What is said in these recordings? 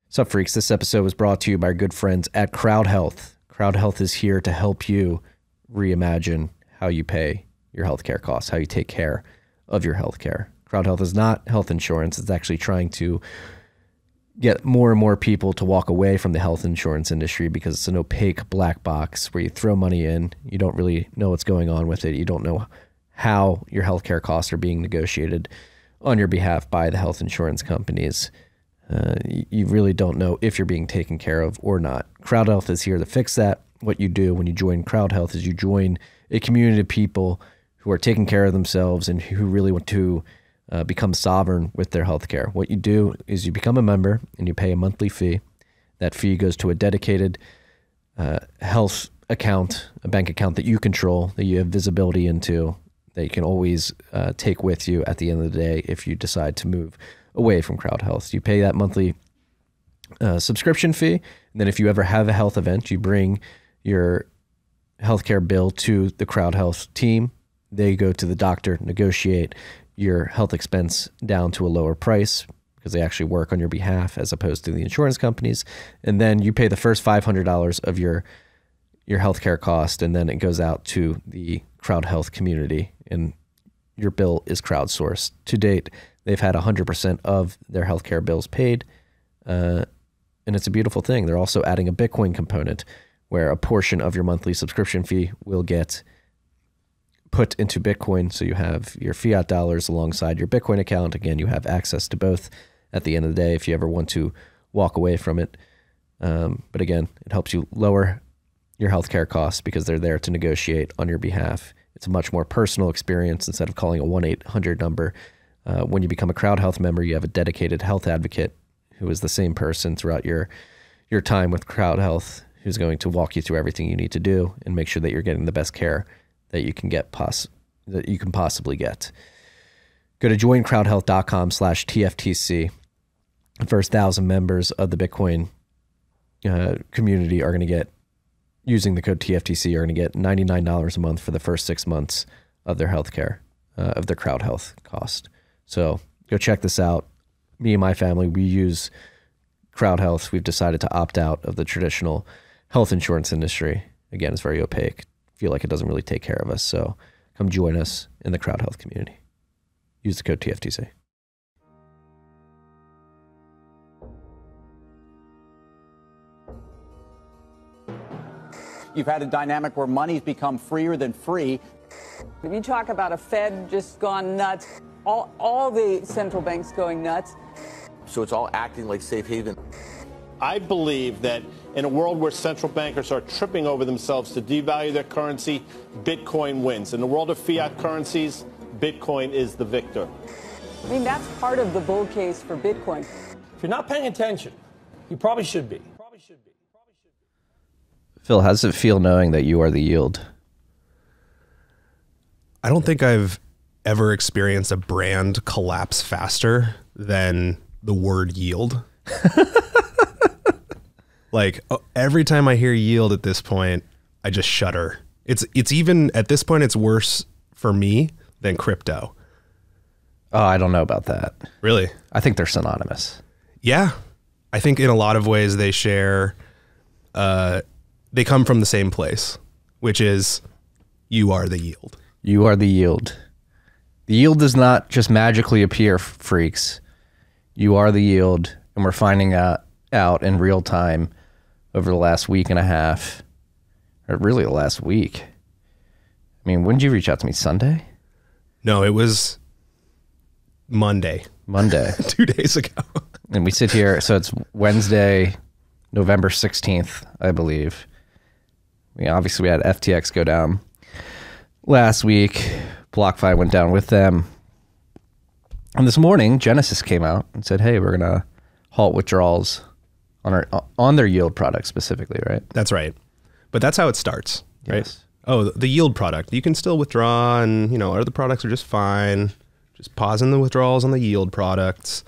What's up, freaks? This episode was brought to you by our good friends at Crowd Health. Crowd Health is here to help you reimagine how you pay your healthcare costs, how you take care of your healthcare. Crowd Health is not health insurance. It's actually trying to get more and more people to walk away from the health insurance industry because it's an opaque black box where you throw money in. You don't really know what's going on with it. You don't know how your healthcare costs are being negotiated on your behalf by the health insurance companies. You really don't know if you're being taken care of or not. Crowd Health is here to fix that. What you do when you join Crowd Health is you join a community of people who are taking care of themselves and who really want to become sovereign with their healthcare. What you do is you become a member and you pay a monthly fee. That fee goes to a dedicated health account, a bank account that you control, that you have visibility into, that you can always take with you at the end of the day if you decide to move away from Crowd Health. You pay that monthly subscription fee, and then if you ever have a health event, you bring your healthcare bill to the Crowd Health team. They go to the doctor, negotiate your health expense down to a lower price because they actually work on your behalf as opposed to the insurance companies. And then you pay the first $500 of your healthcare cost, and then it goes out to the Crowd Health community, and your bill is crowdsourced. To date, they've had 100% of their healthcare bills paid, and it's a beautiful thing. They're also adding a Bitcoin component where a portion of your monthly subscription fee will get put into Bitcoin, so you have your fiat dollars alongside your Bitcoin account. Again, you have access to both at the end of the day if you ever want to walk away from it. But again, it helps you lower your healthcare costs because they're there to negotiate on your behalf. It's a much more personal experience instead of calling a 1-800 number. When you become a Crowd Health member, you have a dedicated health advocate who is the same person throughout your time with Crowd Health, who's going to walk you through everything you need to do and make sure that you're getting the best care that you can get that you can possibly get. Go to joincrowdhealth.com/TFTC. The first 1,000 members of the Bitcoin community are going to get, using the code TFTC, are going to get $99 a month for the first 6 months of their healthcare, of their Crowd Health cost. So go check this out. Me and my family, we use Crowd Health. We've decided to opt out of the traditional health insurance industry. Again, it's very opaque. Feel like it doesn't really take care of us. So come join us in the Crowd Health community. Use the code TFTC. You've had a dynamic where money's become freer than free. If you talk about a Fed just gone nuts, all the central banks going nuts. So it's all acting like safe haven. I believe that in a world where central bankers are tripping over themselves to devalue their currency, Bitcoin wins. In the world of fiat currencies, Bitcoin is the victor. I mean, that's part of the bull case for Bitcoin. If you're not paying attention, you probably should be. Phil, how does it feel knowing that you are the yield? I don't think I've ever experienced a brand collapse faster than the word yield. Like every time I hear yield at this point, I just shudder. It's even at this point, it's worse for me than crypto. Oh, I don't know about that. Really? I think they're synonymous. Yeah. I think in a lot of ways they share, they come from the same place, which is you are the yield. You are the yield. The yield does not just magically appear, freaks. You are the yield, and we're finding out in real time over the last week and a half, or really the last week. I mean, when did you reach out to me? Sunday? No, it was Monday. 2 days ago. And we sit here, so it's Wednesday, November 16th, I believe. Obviously, we had FTX go down last week. BlockFi went down with them. And this morning, Genesis came out and said, hey, we're going to halt withdrawals on their yield product specifically, right? That's right. But that's how it starts, right? Yes. Oh, the yield product. You can still withdraw, and other products are just fine. Just pausing the withdrawals on the yield products.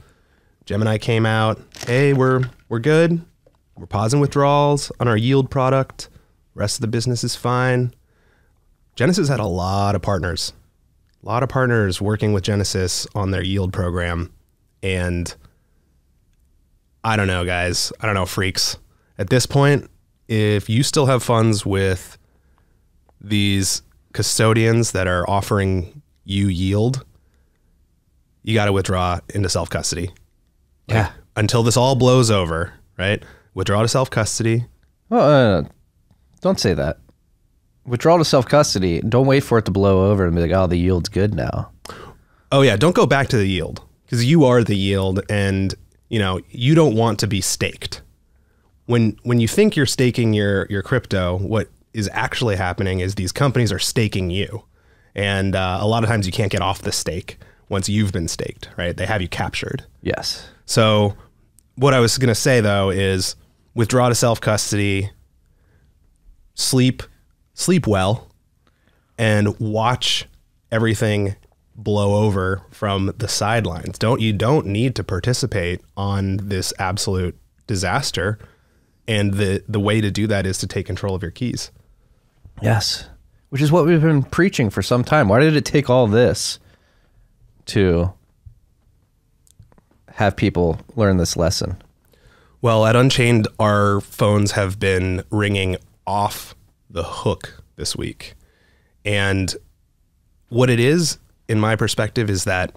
Gemini came out, hey, we're good. We're pausing withdrawals on our yield product. Rest of the business is fine. Genesis had a lot of partners working with Genesis on their yield program. And I don't know, guys. I don't know, freaks. At this point, if you still have funds with these custodians that are offering you yield, you got to withdraw into self-custody. Yeah. Until this all blows over, right? Withdraw to self-custody. Well, don't say that. Withdraw to self-custody. Don't wait for it to blow over and be like, oh, the yield's good now. Oh, yeah. Don't go back to the yield because you are the yield and, you don't want to be staked. When you think you're staking your crypto, what is actually happening is these companies are staking you. And a lot of times you can't get off the stake once you've been staked, right? They have you captured. Yes. So what I was going to say, though, is withdraw to self-custody, sleep well, and watch everything blow over from the sidelines. You don't need to participate on this absolute disaster. And the way to do that is to take control of your keys. Yes. Which is what we've been preaching for some time. Why did it take all this to have people learn this lesson? Well, at Unchained, our phones have been ringing off the hook this week. And what it is, in my perspective, is that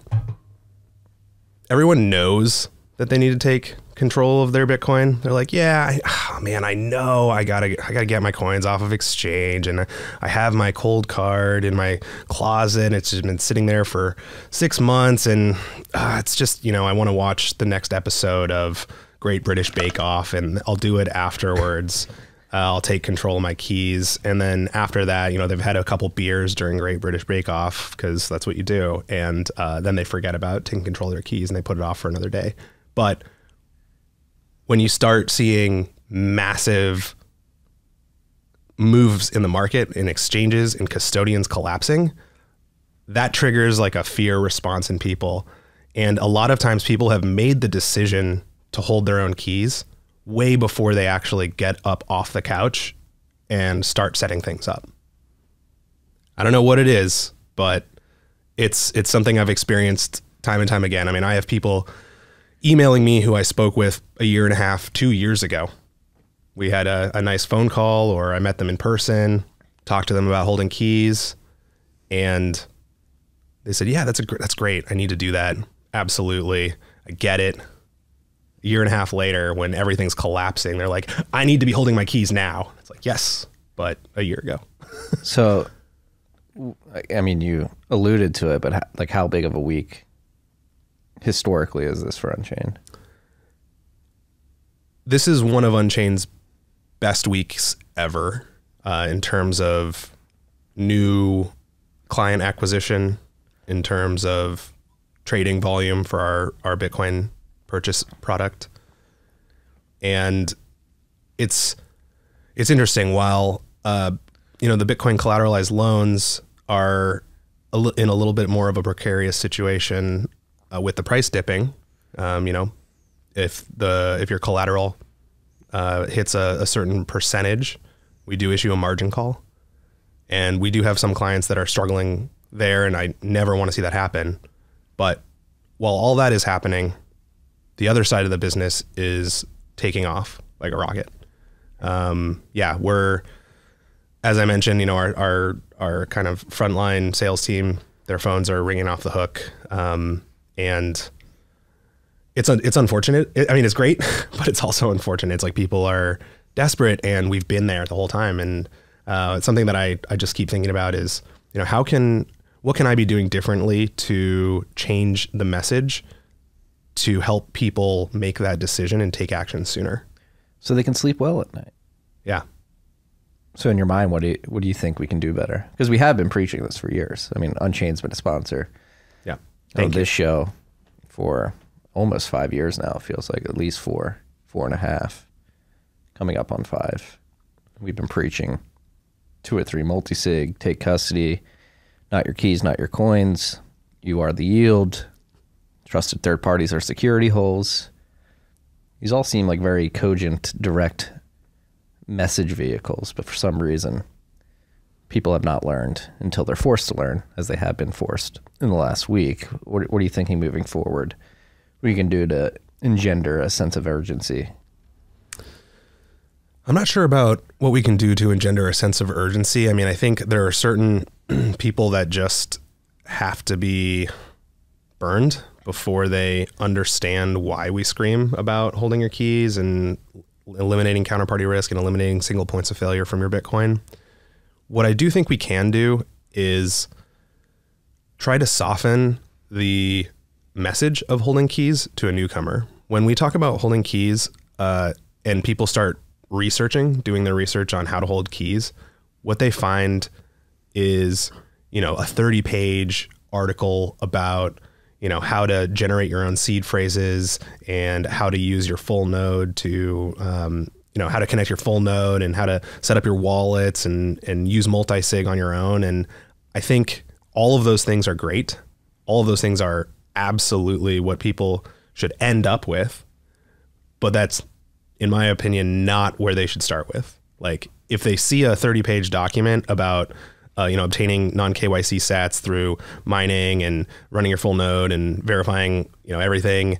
everyone knows that they need to take control of their Bitcoin. They're like, yeah, I know I gotta get my coins off of exchange, and I have my cold card in my closet. It's just been sitting there for 6 months, and it's just, I want to watch the next episode of Great British Bake Off, and I'll do it afterwards. I'll take control of my keys. And then after that, they've had a couple beers during Great British Bake Off because that's what you do. And then they forget about taking control of their keys and they put it off for another day. But when you start seeing massive moves in the market, in exchanges, in custodians collapsing, that triggers like a fear response in people. And a lot of times people have made the decision to hold their own keys way before they actually get up off the couch and start setting things up. I don't know what it is, but it's something I've experienced time and time again. I mean, I have people emailing me who I spoke with a year and a half, 2 years ago. We had a nice phone call, or I met them in person, talked to them about holding keys, and they said, yeah, that's great. I need to do that. Absolutely. I get it. A year and a half later, when everything's collapsing, they're like, I need to be holding my keys now. It's like, yes, but a year ago. So, I mean, you alluded to it, but how big of a week historically is this for Unchained? This is one of Unchained's best weeks ever in terms of new client acquisition, in terms of trading volume for our Bitcoin purchase product. And it's interesting. While the Bitcoin collateralized loans are in a little bit more of a precarious situation with the price dipping, if your collateral hits a certain percentage, we do issue a margin call, and we do have some clients that are struggling there, and I never want to see that happen. But while all that is happening, the other side of the business is taking off like a rocket. We're, as I mentioned, our kind of frontline sales team, their phones are ringing off the hook. And it's unfortunate. It's great, but it's also unfortunate. It's like people are desperate, and we've been there the whole time. And it's something that I just keep thinking about is, what can I be doing differently to change the message to help people make that decision and take action sooner, so they can sleep well at night. Yeah. So in your mind, what do you think we can do better? Because we have been preaching this for years. I mean, Unchained's been a sponsor of this show for almost 5 years now. It feels like at least 4.5, coming up on 5. We've been preaching 2 or 3 multisig, take custody, not your keys, not your coins. You are the yield. Trusted third parties are security holes. These all seem like very cogent, direct message vehicles, but for some reason, people have not learned until they're forced to learn, as they have been forced in the last week. What are you thinking moving forward? What you can do to engender a sense of urgency? I'm not sure about what we can do to engender a sense of urgency. I mean, I think there are certain people that just have to be burned before they understand why we scream about holding your keys and eliminating counterparty risk and eliminating single points of failure from your Bitcoin. What I do think we can do is try to soften the message of holding keys to a newcomer. When we talk about holding keys and people start doing their research on how to hold keys, what they find is, a 30-page article about, how to generate your own seed phrases and how to use your full node to, how to connect your full node and how to set up your wallets and use multisig on your own. And I think all of those things are great. All of those things are absolutely what people should end up with, but that's, in my opinion, not where they should start with. Like, if they see a 30-page document about, obtaining non-KYC sats through mining and running your full node and verifying, everything,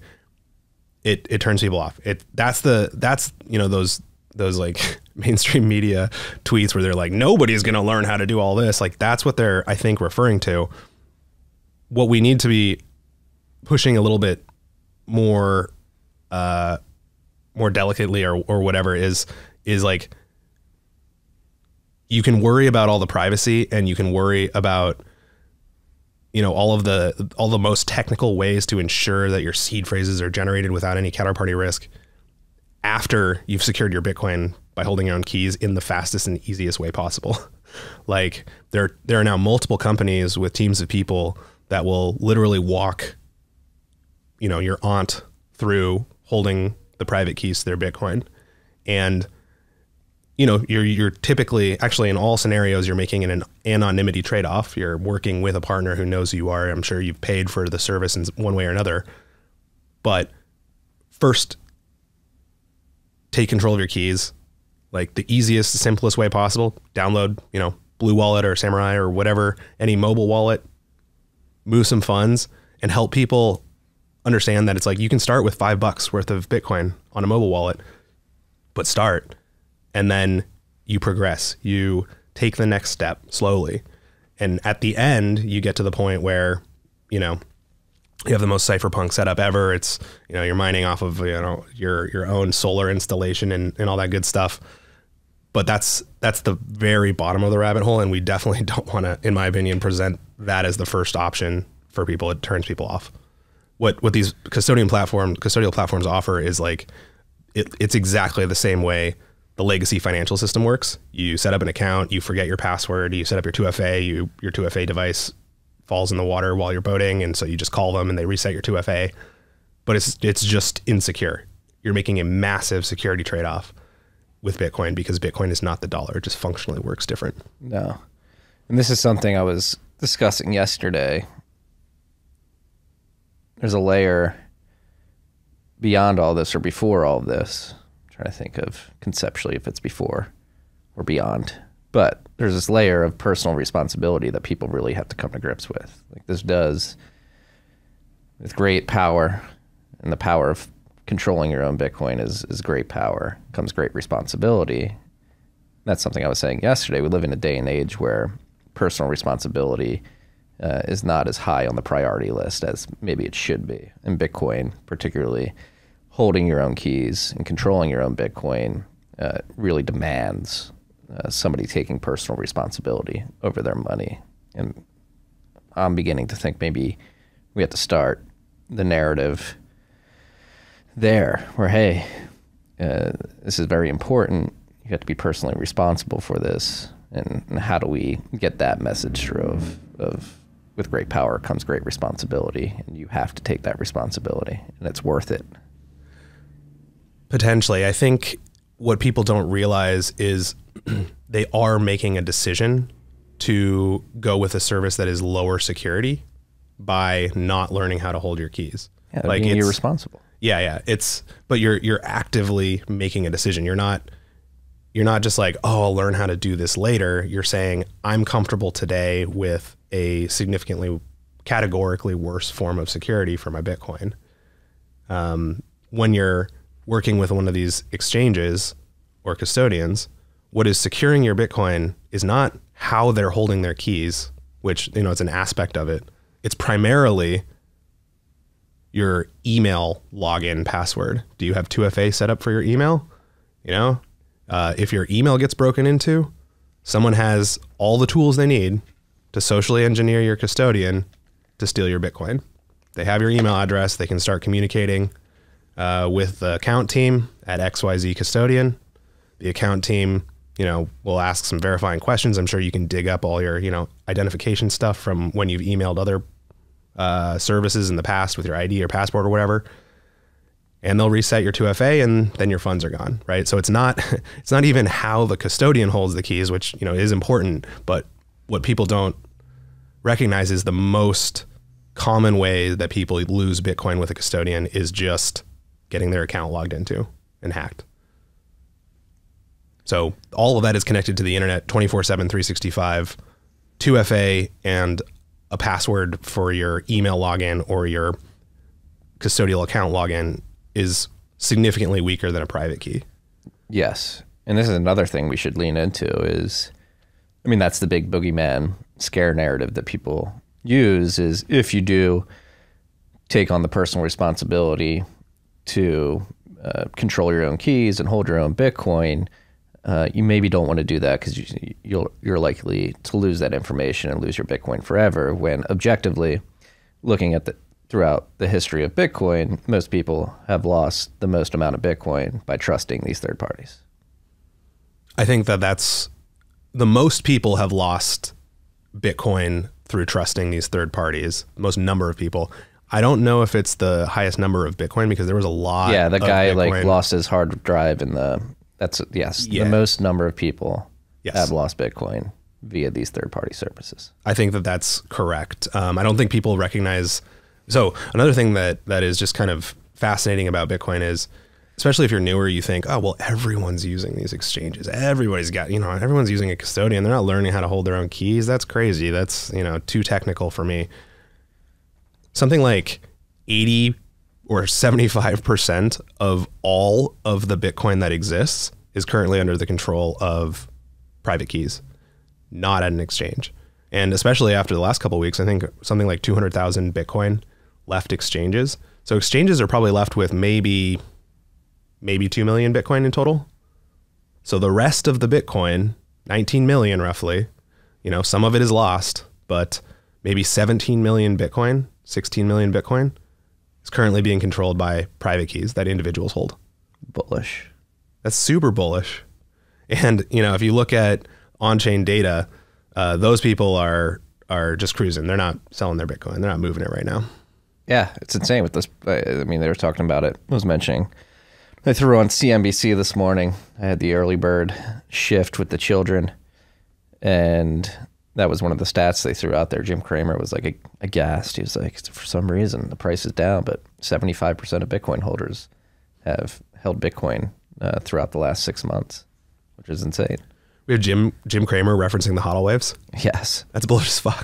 it turns people off. That's those like mainstream media tweets where they're like, nobody's going to learn how to do all this. Like, that's what they're, I think, referring to. What we need to be pushing a little bit more delicately or whatever is like, you can worry about all the privacy and you can worry about, all the most technical ways to ensure that your seed phrases are generated without any counterparty risk after you've secured your Bitcoin by holding your own keys in the fastest and easiest way possible. Like, there are now multiple companies with teams of people that will literally walk, your aunt through holding the private keys to their Bitcoin. And, you're typically, actually in all scenarios, you're making an anonymity trade-off. You're working with a partner who knows who you are. I'm sure you've paid for the service in one way or another. But first, take control of your keys, like the easiest, simplest way possible. Download, Blue Wallet or Samurai or whatever, any mobile wallet, move some funds and help people understand that it's like, you can start with $5 worth of Bitcoin on a mobile wallet, but start, and then you progress, you take the next step slowly. And at the end, you get to the point where, you have the most cypherpunk setup ever. It's, you're mining off of, your own solar installation and all that good stuff. But that's the very bottom of the rabbit hole. And we definitely don't want to, in my opinion, present that as the first option for people. It turns people off. What these custodial platforms offer is like, it's exactly the same way the legacy financial system works. You set up an account, you forget your password, you set up your 2FA, your 2FA device falls in the water while you're boating, and so you just call them and they reset your 2FA. But it's just insecure. You're making a massive security trade-off with Bitcoin because Bitcoin is not the dollar. It just functionally works different. No. And this is something I was discussing yesterday. There's a layer beyond all this or before all this. I'm trying to think of conceptually if it's before or beyond. But there's this layer of personal responsibility that people really have to come to grips with. Like, this does, with great power, and the power of controlling your own Bitcoin is great power, comes great responsibility. That's something I was saying yesterday. We live in a day and age where personal responsibility is not as high on the priority list as maybe it should be. And Bitcoin, particularly holding your own keys and controlling your own Bitcoin, really demands somebody taking personal responsibility over their money. And I'm beginning to think maybe we have to start the narrative there where, hey, this is very important. You have to be personally responsible for this. And how do we get that message through of with great power comes great responsibility, and you have to take that responsibility, and it's worth it. Potentially. I think what people don't realize is they are making a decision to go with a service that is lower security by not learning how to hold your keys. Yeah, like, being irresponsible. Yeah. But you're actively making a decision. You're not just like, oh, I'll learn how to do this later. You're saying, I'm comfortable today with a categorically worse form of security for my Bitcoin. when you're working with one of these exchanges or custodians, what is securing your Bitcoin is not how they're holding their keys, which, you know, it's an aspect of it. It's primarily your email login password. Do you have 2FA set up for your email? You know, if your email gets broken into, someone has all the tools they need to socially engineer your custodian to steal your Bitcoin. They have your email address. They can start communicating with the account team at XYZ Custodian. The account team, you know, will ask some verifying questions. I'm sure you can dig up all your, you know, identification stuff from when you've emailed other services in the past with your ID or passport or whatever. And they'll reset your 2FA and then your funds are gone, right? So it's not even how the custodian holds the keys, which, you know, is important, but what people don't recognize is the most common way that people lose Bitcoin with a custodian is just getting their account logged into and hacked. So all of that is connected to the internet 24/7, 365, 2FA and a password for your email login or your custodial account login is significantly weaker than a private key. Yes. And this is another thing we should lean into is, I mean, that's the big boogeyman scare narrative that people use is if you do take on the personal responsibility to control your own keys and hold your own Bitcoin, you maybe don't want to do that because you're likely to lose that information and lose your Bitcoin forever, when objectively looking at throughout the history of Bitcoin, most people have lost the most amount of Bitcoin by trusting these third parties. I think that's the most people have lost Bitcoin through trusting these third parties, most number of people. I don't know if it's the highest number of Bitcoin because there was a lot. Yeah, the guy Bitcoin. like lost his hard drive in the, the most number of people have lost Bitcoin via these third party services. I think that's correct. I don't think people recognize. So another thing that is just kind of fascinating about Bitcoin is, especially if you're newer, you think, oh, well, everyone's using these exchanges. Everybody's got, you know, everyone's using a custodian. They're not learning how to hold their own keys. That's crazy. That's, you know, too technical for me. Something like 80 or 75% of all of the Bitcoin that exists is currently under the control of private keys, not at an exchange. And especially after the last couple of weeks, I think something like 200,000 Bitcoin left exchanges. So exchanges are probably left with maybe 2 million Bitcoin in total. So the rest of the Bitcoin, 19 million roughly, you know, some of it is lost, but maybe 17 million Bitcoin, 16 million Bitcoin is currently being controlled by private keys that individuals hold. Bullish. That's super bullish. And, you know, if you look at on-chain data, those people are just cruising. They're not selling their Bitcoin. They're not moving it right now. Yeah, it's insane with this. I mean, they were talking about it. I was mentioning, I threw on CNBC this morning. I had the early bird shift with the children, and that was one of the stats they threw out there. Jim Cramer was like aghast. He was like, for some reason, the price is down, but 75% of Bitcoin holders have held Bitcoin throughout the last 6 months, which is insane. We have Jim Cramer referencing the HODL waves. Yes. That's bullish as fuck.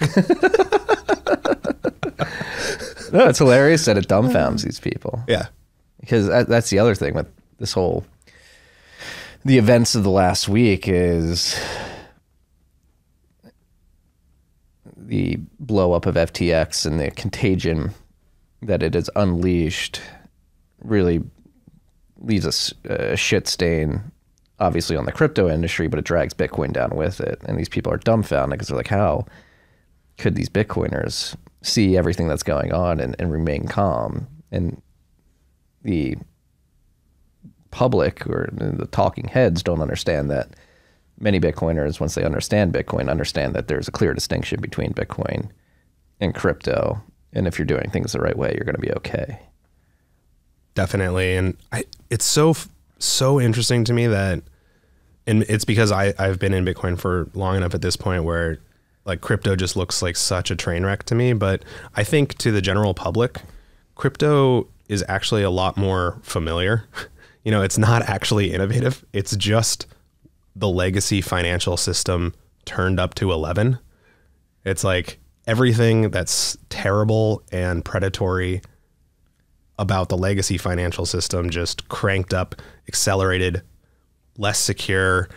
No, it's hilarious that it dumbfounds these people. Yeah. Because that's the other thing with this whole, the events of the last week is the blow up of FTX and the contagion that it has unleashed really leaves a shit stain, obviously, on the crypto industry, but it drags Bitcoin down with it. And these people are dumbfounded because they're like, how could these Bitcoiners see everything that's going on and remain calm? And the public or the talking heads don't understand that many Bitcoiners, once they understand Bitcoin, understand that there's a clear distinction between Bitcoin and crypto. And if you're doing things the right way, you're going to be okay. Definitely. And it's so interesting to me that, and it's because I've been in Bitcoin for long enough at this point where like crypto just looks like such a train wreck to me. But I think to the general public, crypto is actually a lot more familiar. You know, it's not actually innovative. It's just the legacy financial system turned up to 11. It's like everything that's terrible and predatory about the legacy financial system just cranked up, accelerated, less secure,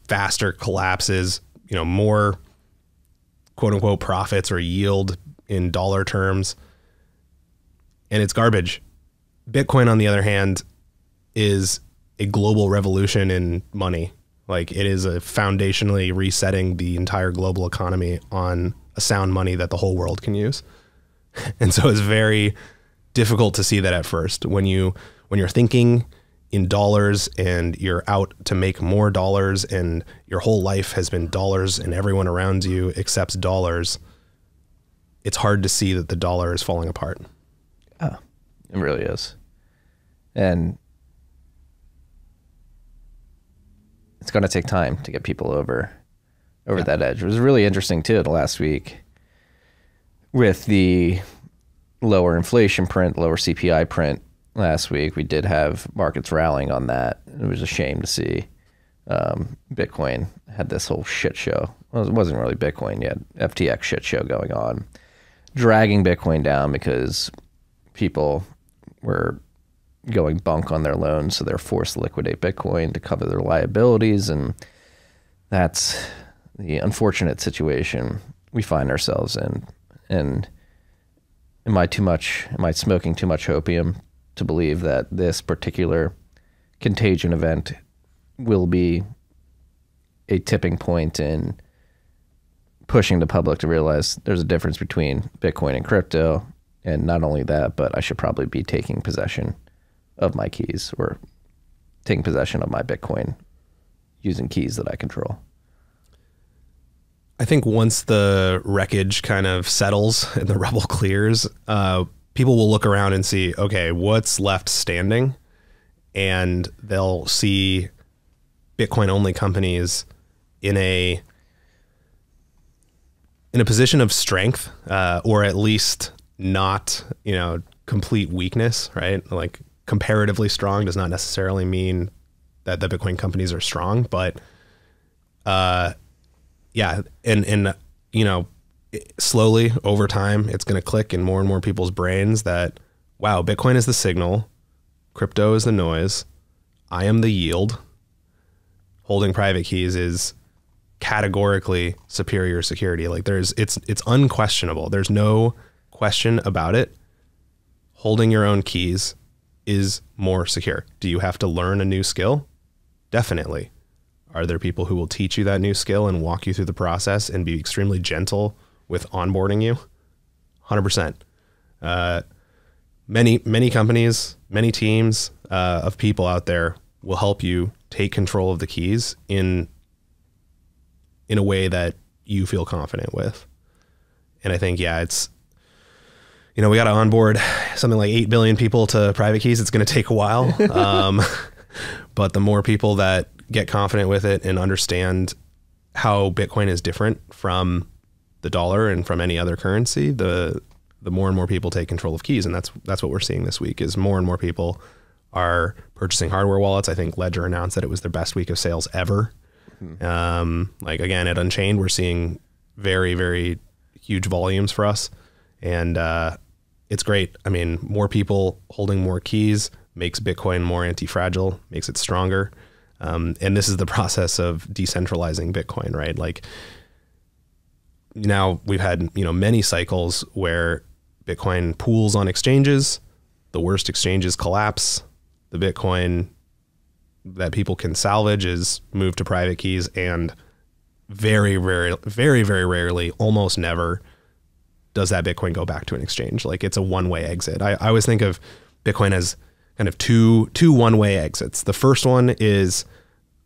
faster collapses, more quote unquote profits or yield in dollar terms. And it's garbage. Bitcoin, on the other hand, is a global revolution in money. Like, it is a foundationally resetting the entire global economy on a sound money that the whole world can use. And so it's very difficult to see that at first. When you're thinking in dollars and you're out to make more dollars and your whole life has been dollars and everyone around you accepts dollars, it's hard to see that the dollar is falling apart. Oh, it really is. And it's going to take time to get people over that edge. It was really interesting too, the last week with the lower inflation print, lower CPI print last week. We did have markets rallying on that. It was a shame to see Bitcoin had this whole shit show. Well, it wasn't really Bitcoin yet. FTX shit show going on, dragging Bitcoin down because people were going bunk on their loans, so they're forced to liquidate Bitcoin to cover their liabilities, and that's the unfortunate situation we find ourselves in. And am I smoking too much opium to believe that this particular contagion event will be a tipping point in pushing the public to realize there's a difference between Bitcoin and crypto? And not only that, but I should probably be taking possession of my keys, or taking possession of my Bitcoin using keys that I control. I think once the wreckage kind of settles and the rubble clears, people will look around and see, okay, what's left standing? And they'll see Bitcoin only companies in a position of strength, or at least not, complete weakness, right? Like, comparatively strong does not necessarily mean that the Bitcoin companies are strong, but yeah, and slowly over time, it's going to click in more and more people's brains that, wow, Bitcoin is the signal, crypto is the noise, I am the yield. Holding private keys is categorically superior security. Like, it's unquestionable. There's no question about it. Holding your own keys is more secure. Do you have to learn a new skill? Definitely. Are there people who will teach you that new skill and walk you through the process and be extremely gentle with onboarding you? 100%. Many companies, many teams of people out there will help you take control of the keys in a way that you feel confident with. And I think, it's, we got to onboard something like 8 billion people to private keys. It's going to take a while. But the more people that get confident with it and understand how Bitcoin is different from the dollar and from any other currency, the more and more people take control of keys. And that's what we're seeing this week, is more and more people are purchasing hardware wallets. I think Ledger announced that it was their best week of sales ever. Like, again, at Unchained, we're seeing very, very huge volumes for us. And it's great. I mean, more people holding more keys makes Bitcoin more anti-fragile, makes it stronger. And this is the process of decentralizing Bitcoin, right? Like, now we've had, many cycles where Bitcoin pools on exchanges, the worst exchanges collapse, the Bitcoin that people can salvage is moved to private keys, and very, very, very, very rarely, almost never, does that Bitcoin go back to an exchange. Like, it's a one-way exit. I always think of Bitcoin as kind of two one-way exits. The first one is,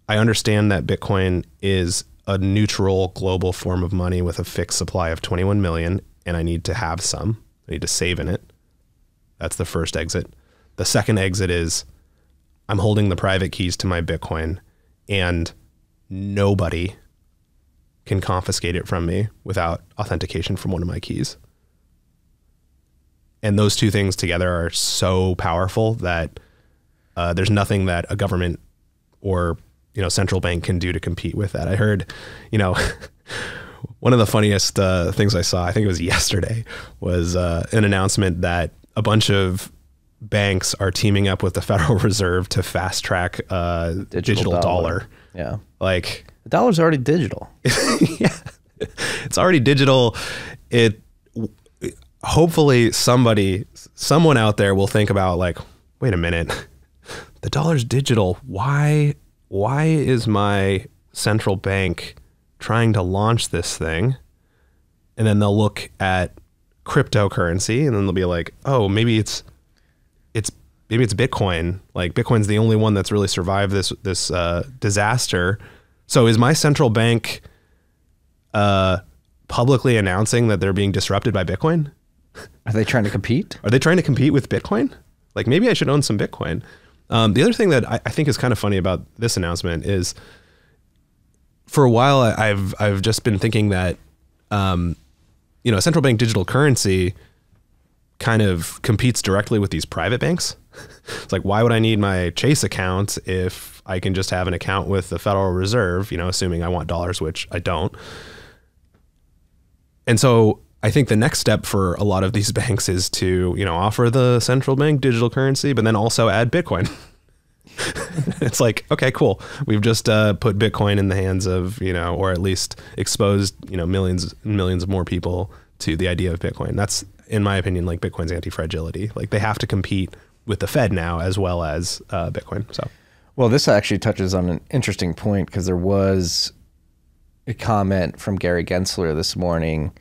I understand that Bitcoin is a neutral global form of money with a fixed supply of 21 million, and I need to have some. I need to save in it. That's the first exit. The second exit is, I'm holding the private keys to my Bitcoin, and nobody can confiscate it from me without authentication from one of my keys. And those two things together are so powerful that there's nothing that a government or central bank can do to compete with that. I heard, one of the funniest things I saw, I think it was yesterday, was an announcement that a bunch of banks are teaming up with the Federal Reserve to fast track digital dollar. Yeah. Like the dollar's already digital. Yeah. It's already digital. Hopefully someone out there will think about like, wait a minute, the dollar's digital. Why is my central bank trying to launch this thing? And then they'll look at cryptocurrency and then they'll be like, oh, maybe it's Bitcoin. Like Bitcoin's the only one that's really survived this disaster. So is my central bank publicly announcing that they're being disrupted by Bitcoin? Are they trying to compete? Are they trying to compete with Bitcoin? Like maybe I should own some Bitcoin. The other thing that I think is kind of funny about this announcement is, for a while I've just been thinking that central bank digital currency kind of competes directly with these private banks. It's like, why would I need my Chase account if I can just have an account with the Federal Reserve, assuming I want dollars, which I don't. And so I think the next step for a lot of these banks is to, offer the central bank digital currency, but then also add Bitcoin. It's like, okay, cool. We've just put Bitcoin in the hands of, or at least exposed, millions and millions of more people to the idea of Bitcoin. That's, in my opinion, like Bitcoin's anti-fragility. Like they have to compete with the Fed now as well as Bitcoin. So, well, this actually touches on an interesting point, because there was a comment from Gary Gensler this morning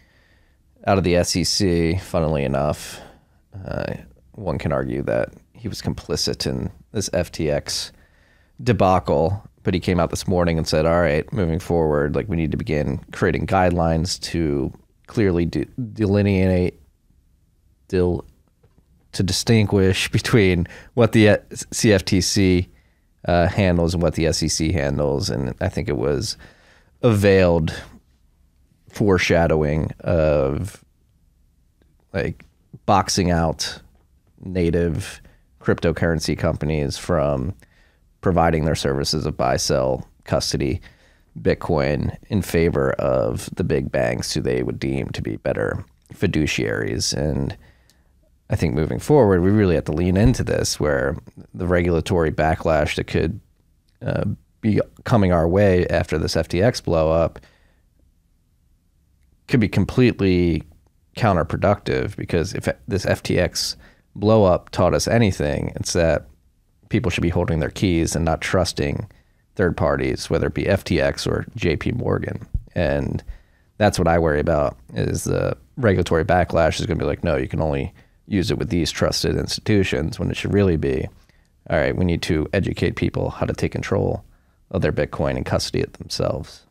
out of the SEC, funnily enough. One can argue that he was complicit in this FTX debacle, but he came out this morning and said, all right, moving forward, like we need to begin creating guidelines to clearly delineate, to distinguish between what the CFTC handles and what the SEC handles. And I think it was a veiled foreshadowing of like boxing out native cryptocurrency companies from providing their services of buy, sell, custody Bitcoin in favor of the big banks who they would deem to be better fiduciaries. And I think moving forward, we really have to lean into this, where the regulatory backlash that could be coming our way after this FTX blow up could be completely counterproductive, because if this FTX blow up taught us anything, it's that people should be holding their keys and not trusting third parties, whether it be FTX or JP Morgan. And that's what I worry about, is the regulatory backlash is going to be like, no, you can only use it with these trusted institutions, when it should really be, all right, we need to educate people how to take control of their Bitcoin and custody it themselves.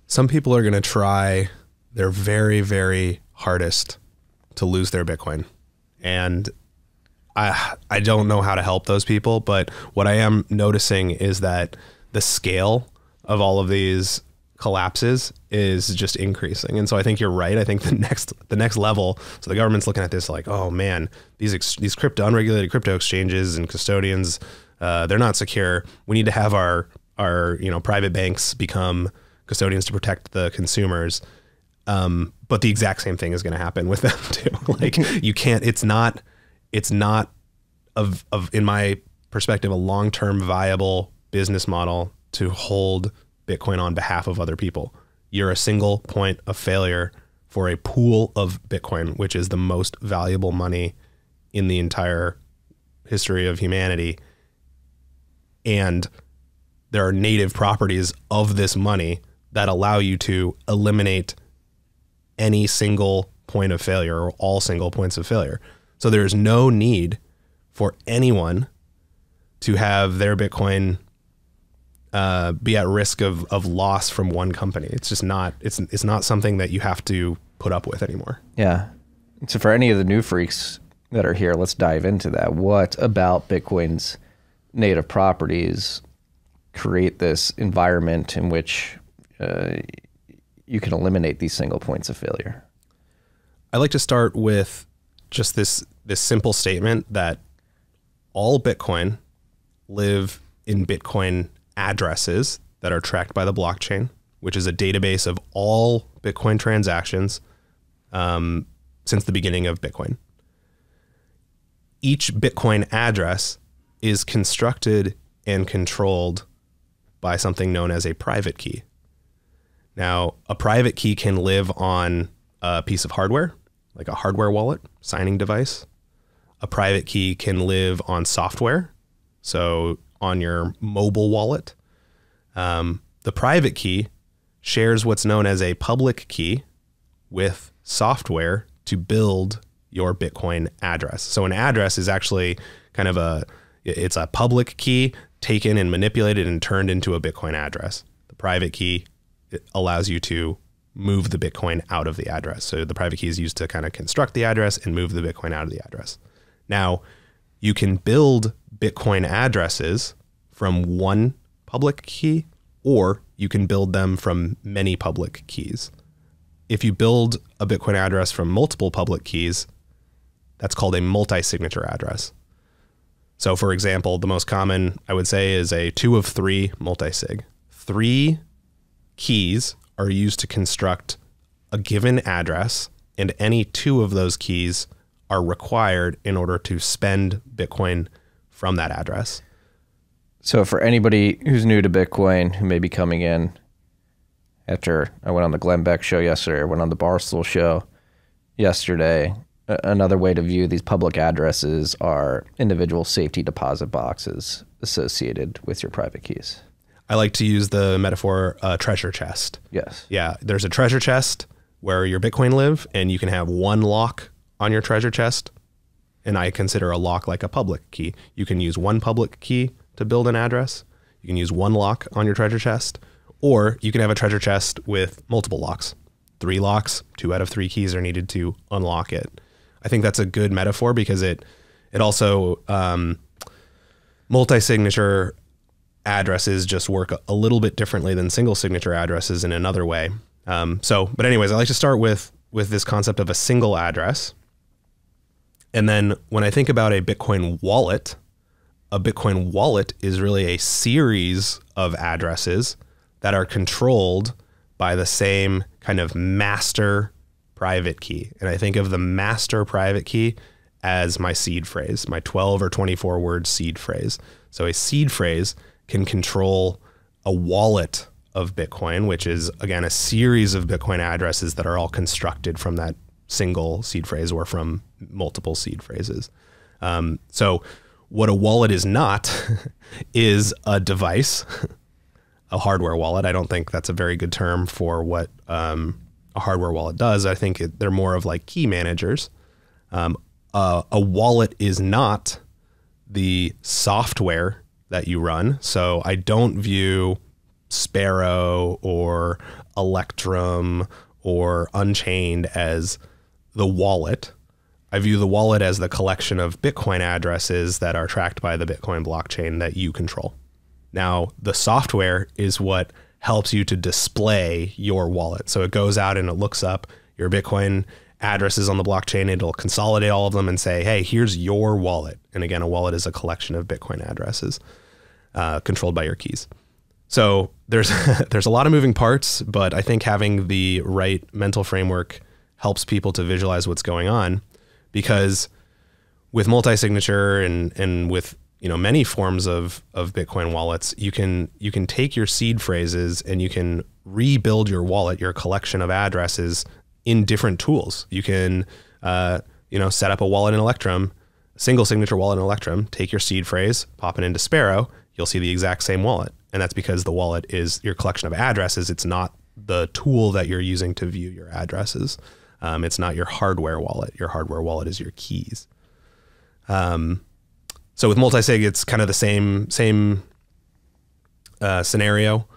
Some people are going to try their very, very hardest to lose their Bitcoin. And I don't know how to help those people, but what I am noticing is that the scale of all of these collapses is just increasing. And so I think you're right. I think the next level, so the government's looking at this like, oh man, these unregulated crypto exchanges and custodians, they're not secure. We need to have our private banks become custodians to protect the consumers. But the exact same thing is going to happen with them too. Like you can't, it's not in my perspective, a long-term viable business model to hold Bitcoin on behalf of other people. You're a single point of failure for a pool of Bitcoin, which is the most valuable money in the entire history of humanity. And there are native properties of this money that allow you to eliminate any single point of failure or all single points of failure. So there's no need for anyone to have their Bitcoin be at risk of loss from one company. It's just not, it's not something that you have to put up with anymore. Yeah. So for any of the new freaks that are here, let's dive into that. What about Bitcoin's native properties create this environment in which you can eliminate these single points of failure? I like to start with just this simple statement that all Bitcoin live in Bitcoin addresses that are tracked by the blockchain, which is a database of all Bitcoin transactions since the beginning of Bitcoin. each Bitcoin address is constructed and controlled by something known as a private key. Now, a private key can live on a piece of hardware, like a hardware wallet, signing device. A private key can live on software, so on your mobile wallet. The private key shares what's known as a public key with software to build your Bitcoin address. So an address is actually kind of it's a public key taken and manipulated and turned into a Bitcoin address. The private key, it allows you to move the Bitcoin out of the address. So the private key is used to kind of construct the address and move the Bitcoin out of the address. Now, you can build Bitcoin addresses from one public key, or you can build them from many public keys. If you build a Bitcoin address from multiple public keys, that's called a multi-signature address. So for example, the most common I would say is a 2 of 3 multisig. 3 keys are used to construct a given address, and any 2 of those keys are required in order to spend Bitcoin from that address. So for anybody who's new to Bitcoin, who may be coming in after I went on the Glenn Beck show yesterday, I went on the Barstool show yesterday, another way to view these public addresses are individual safety deposit boxes associated with your private keys. I like to use the metaphor treasure chest. Yes. Yeah, there's a treasure chest where your Bitcoin live, and you can have one lock on your treasure chest, and I consider a lock like a public key. You can use one public key to build an address. You can use one lock on your treasure chest, or you can have a treasure chest with multiple locks. 3 locks, 2 out of 3 keys are needed to unlock it. I think that's a good metaphor because it also multi-signature addresses just work a little bit differently than single signature addresses in another way. But anyways, I like to start with this concept of a single address. And then when I think about a Bitcoin wallet is really a series of addresses that are controlled by the same kind of master private key. And I think of the master private key as my seed phrase, my 12 or 24 word seed phrase. So a seed phrase can control a wallet of Bitcoin, which is, again, a series of Bitcoin addresses that are all constructed from that single seed phrase or from multiple seed phrases. So what a wallet is not is a device, a hardware wallet. I don't think that's a very good term for what a hardware wallet does. I think they're more of like key managers. A wallet is not the software that you run. So I don't view Sparrow or Electrum or Unchained as the wallet. I view the wallet as the collection of Bitcoin addresses that are tracked by the Bitcoin blockchain that you control. Now, the software is what helps you to display your wallet. So it goes out and it looks up your Bitcoin addresses on the blockchain. It'll consolidate all of them and say, hey, here's your wallet. And again, a wallet is a collection of Bitcoin addresses controlled by your keys. So there's a lot of moving parts, but I think having the right mental framework helps people to visualize what's going on, because with multi-signature and with many forms of Bitcoin wallets, you can take your seed phrases and you can rebuild your wallet, your collection of addresses, in different tools. You can set up a wallet in Electrum, a single signature wallet in Electrum, take your seed phrase, pop it into Sparrow, you'll see the exact same wallet. And that's because the wallet is your collection of addresses. It's not the tool that you're using to view your addresses. It's not your hardware wallet. Your hardware wallet is your keys. So with multisig, it's kind of the same scenario.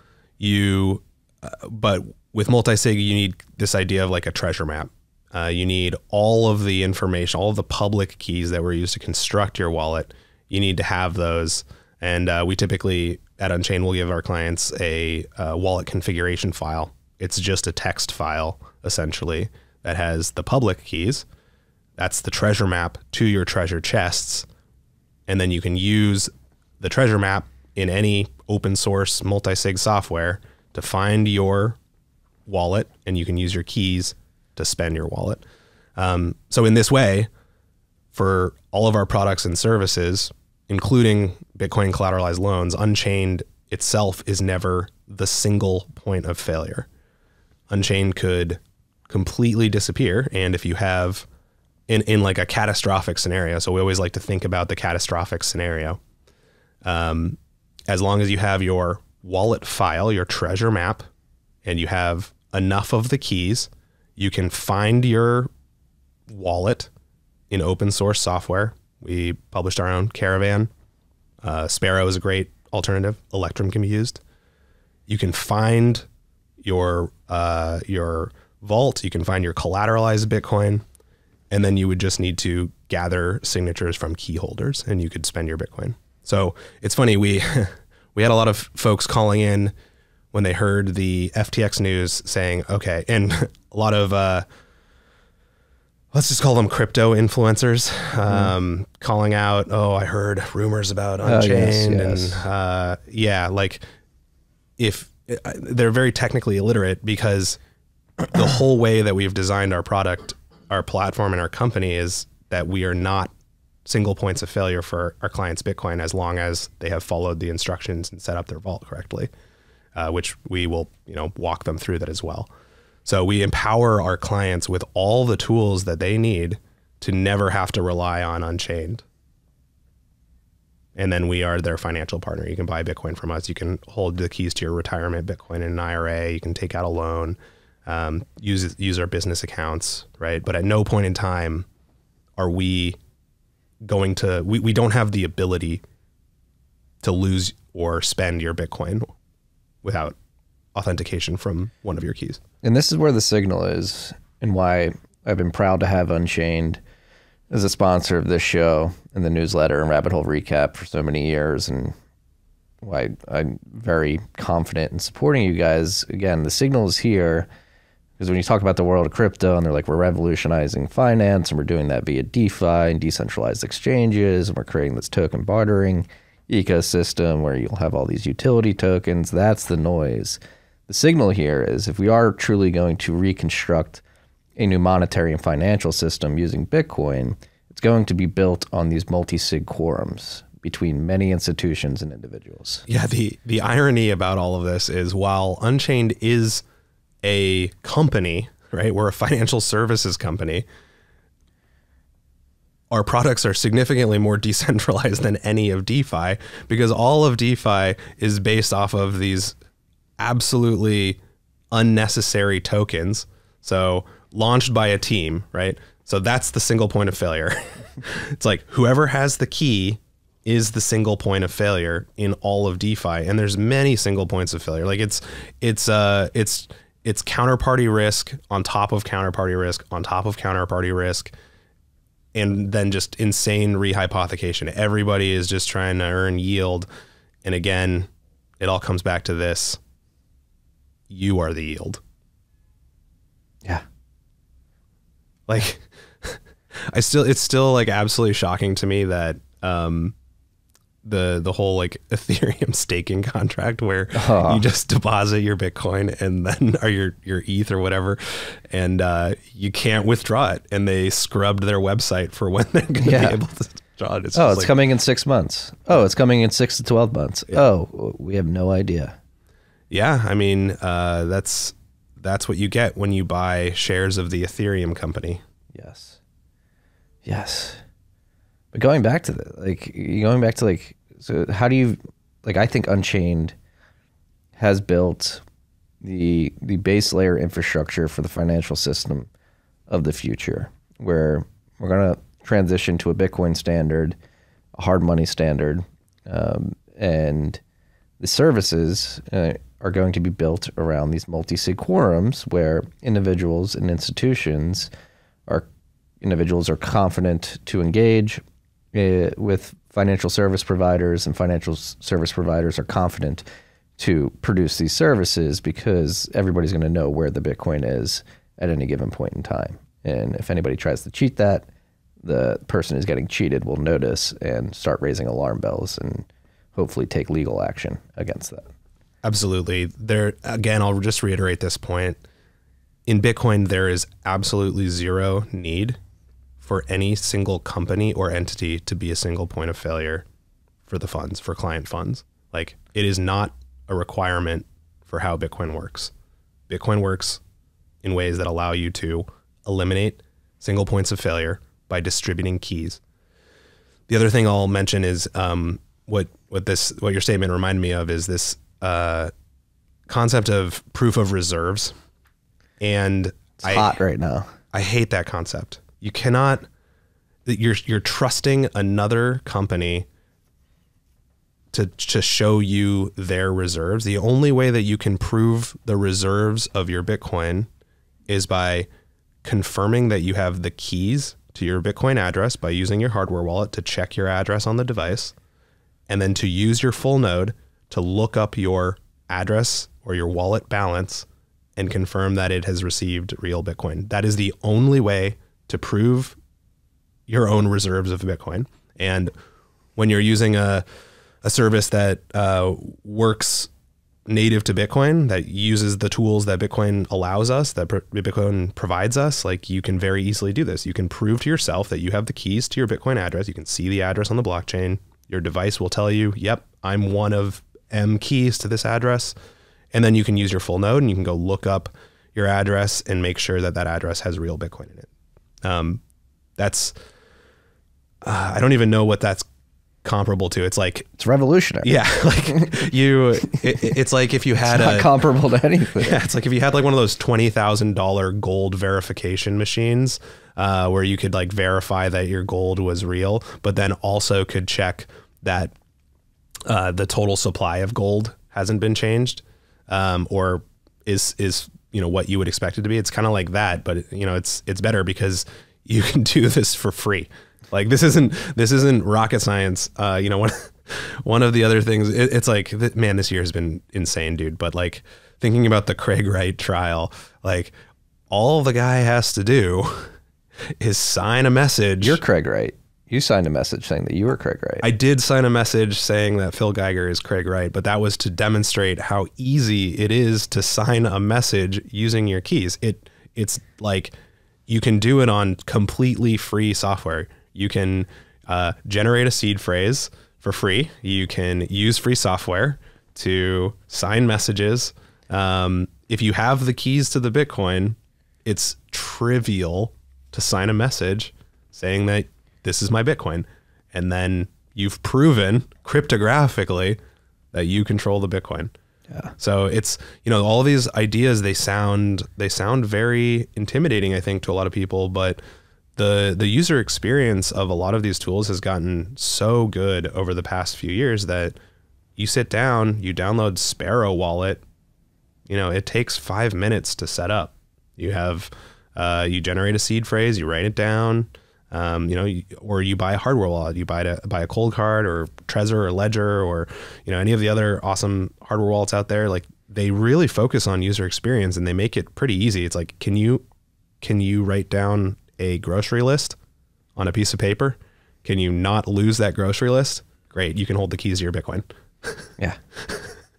But with multisig, you need this idea of like a treasure map. You need all of the information, all of the public keys that were used to construct your wallet. You need to have those. And we typically at Unchained will give our clients a wallet configuration file. It's just a text file essentially that has the public keys. That's the treasure map to your treasure chests. And then you can use the treasure map in any open source multisig software to find your wallet, and you can use your keys to spend your wallet. So in this way, for all of our products and services, including Bitcoin collateralized loans, Unchained itself is never the single point of failure. Unchained could completely disappear. And if you have in like a catastrophic scenario, so we always like to think about the catastrophic scenario. As long as you have your wallet file, your treasure map, and you have enough of the keys, you can find your wallet in open source software. We published our own Caravan. Sparrow is a great alternative. Electrum can be used. You can find your vault. You can find your collateralized Bitcoin, and then you would just need to gather signatures from key holders, and you could spend your Bitcoin. So it's funny, we had a lot of folks calling in when they heard the FTX news saying, okay, and a lot of let's just call them crypto influencers, calling out, oh, I heard rumors about Unchained. Yes. And yeah, like if they're very technically illiterate, because the whole way that we've designed our product, our platform, and our company is that we are not single points of failure for our clients' Bitcoin as long as they have followed the instructions and set up their vault correctly, which we will, walk them through that as well. So we empower our clients with all the tools that they need to never have to rely on Unchained. And then we are their financial partner. You can buy Bitcoin from us. You can hold the keys to your retirement Bitcoin in an IRA. You can take out a loan, use our business accounts, right? But at no point in time are we going to, we don't have the ability to lose or spend your Bitcoin without authentication from one of your keys. And this is where the signal is, and why I've been proud to have Unchained as a sponsor of this show and the newsletter and Rabbit Hole Recap for so many years, and why I'm very confident in supporting you guys. Again, the signal is here, because when you talk about the world of crypto and they're like, we're revolutionizing finance and we're doing that via DeFi and decentralized exchanges, and we're creating this token bartering ecosystem where you'll have all these utility tokens, that's the noise. The signal here is, if we are truly going to reconstruct a new monetary and financial system using Bitcoin, it's going to be built on these multisig quorums between many institutions and individuals. Yeah, the irony about all of this is, while Unchained is a company, right? We're a financial services company. Our products are significantly more decentralized than any of DeFi, because all of DeFi is based off of these absolutely unnecessary tokens. So launched by a team, right? So that's the single point of failure. It's like whoever has the key is the single point of failure in all of DeFi. And there's many single points of failure. Like it's counterparty risk on top of counterparty risk on top of counterparty risk. And then just insane rehypothecation. Everybody is just trying to earn yield. And again, it all comes back to this. You are the yield. Yeah. Like, it's still like absolutely shocking to me that the whole like Ethereum staking contract where you just deposit your Bitcoin and then, or your ETH or whatever, and you can't withdraw it, and they scrubbed their website for when they're going to be able to draw it. It's coming in 6 months. Oh, it's coming in 6 to 12 months. Yeah. Oh, we have no idea. Yeah, I mean, that's what you get when you buy shares of the Ethereum company. Yes. But going back to so how do you, like, I think Unchained has built the base layer infrastructure for the financial system of the future, where we're going to transition to a Bitcoin standard, a hard money standard, and the services are going to be built around these multi-sig quorums where individuals and institutions are confident to engage with financial service providers, and financial service providers are confident to produce these services, because everybody's going to know where the Bitcoin is at any given point in time. And if anybody tries to cheat that, the person who's getting cheated will notice and start raising alarm bells and hopefully take legal action against that. Absolutely. There, again, I'll just reiterate this point. In Bitcoin, there is absolutely zero need for any single company or entity to be a single point of failure for the funds, for client funds. Like, it is not a requirement for how Bitcoin works. Bitcoin works in ways that allow you to eliminate single points of failure by distributing keys. The other thing I'll mention is what your statement reminded me of is this concept of proof of reserves. And It's hot right now. I hate that concept. You cannot, you're trusting another company to show you their reserves. The only way that you can prove the reserves of your Bitcoin is by confirming that you have the keys to your Bitcoin address by using your hardware wallet to check your address on the device, and then to use your full node to look up your address or your wallet balance and confirm that it has received real Bitcoin. That is the only way to prove your own reserves of Bitcoin. And when you're using a service that works native to Bitcoin, that uses the tools that Bitcoin allows us, that Bitcoin provides us, like, you can very easily do this. You can prove to yourself that you have the keys to your Bitcoin address. You can see the address on the blockchain. Your device will tell you, yep, I'm one of M keys to this address. And then you can use your full node and you can go look up your address and make sure that that address has real Bitcoin in it. That's, I don't even know what that's comparable to. It's like, It's revolutionary. yeah, like it's like if you had It's not comparable to anything. yeah, it's like if you had like one of those $20,000 gold verification machines where you could like verify that your gold was real, but then also could check that the total supply of gold hasn't been changed or is what you would expect it to be. It's kind of like that, but it's better because you can do this for free. Like, this isn't rocket science. One of the other things, it's like, man, this year has been insane, dude. But like, thinking about the Craig Wright trial, like, all the guy has to do is sign a message. You're Craig Wright. You signed a message saying that you were Craig Wright. I did sign a message saying that Phil Geiger is Craig Wright, but that was to demonstrate how easy it is to sign a message using your keys. It's like, you can do it on completely free software. You can generate a seed phrase for free. You can use free software to sign messages. If you have the keys to the Bitcoin, it's trivial to sign a message saying that this is my Bitcoin. And then you've proven cryptographically that you control the Bitcoin. Yeah. So it's, all these ideas, they sound very intimidating, I think, to a lot of people, but the user experience of a lot of these tools has gotten so good over the past few years that you sit down, you download Sparrow Wallet, it takes 5 minutes to set up. You have, you generate a seed phrase, you write it down, or you buy a hardware wallet, you buy a Cold Card or Trezor or Ledger or, any of the other awesome hardware wallets out there. Like, they really focus on user experience and they make it pretty easy. It's like, can you write down a grocery list on a piece of paper? Can you not lose that grocery list? Great. You can hold the keys to your Bitcoin. Yeah.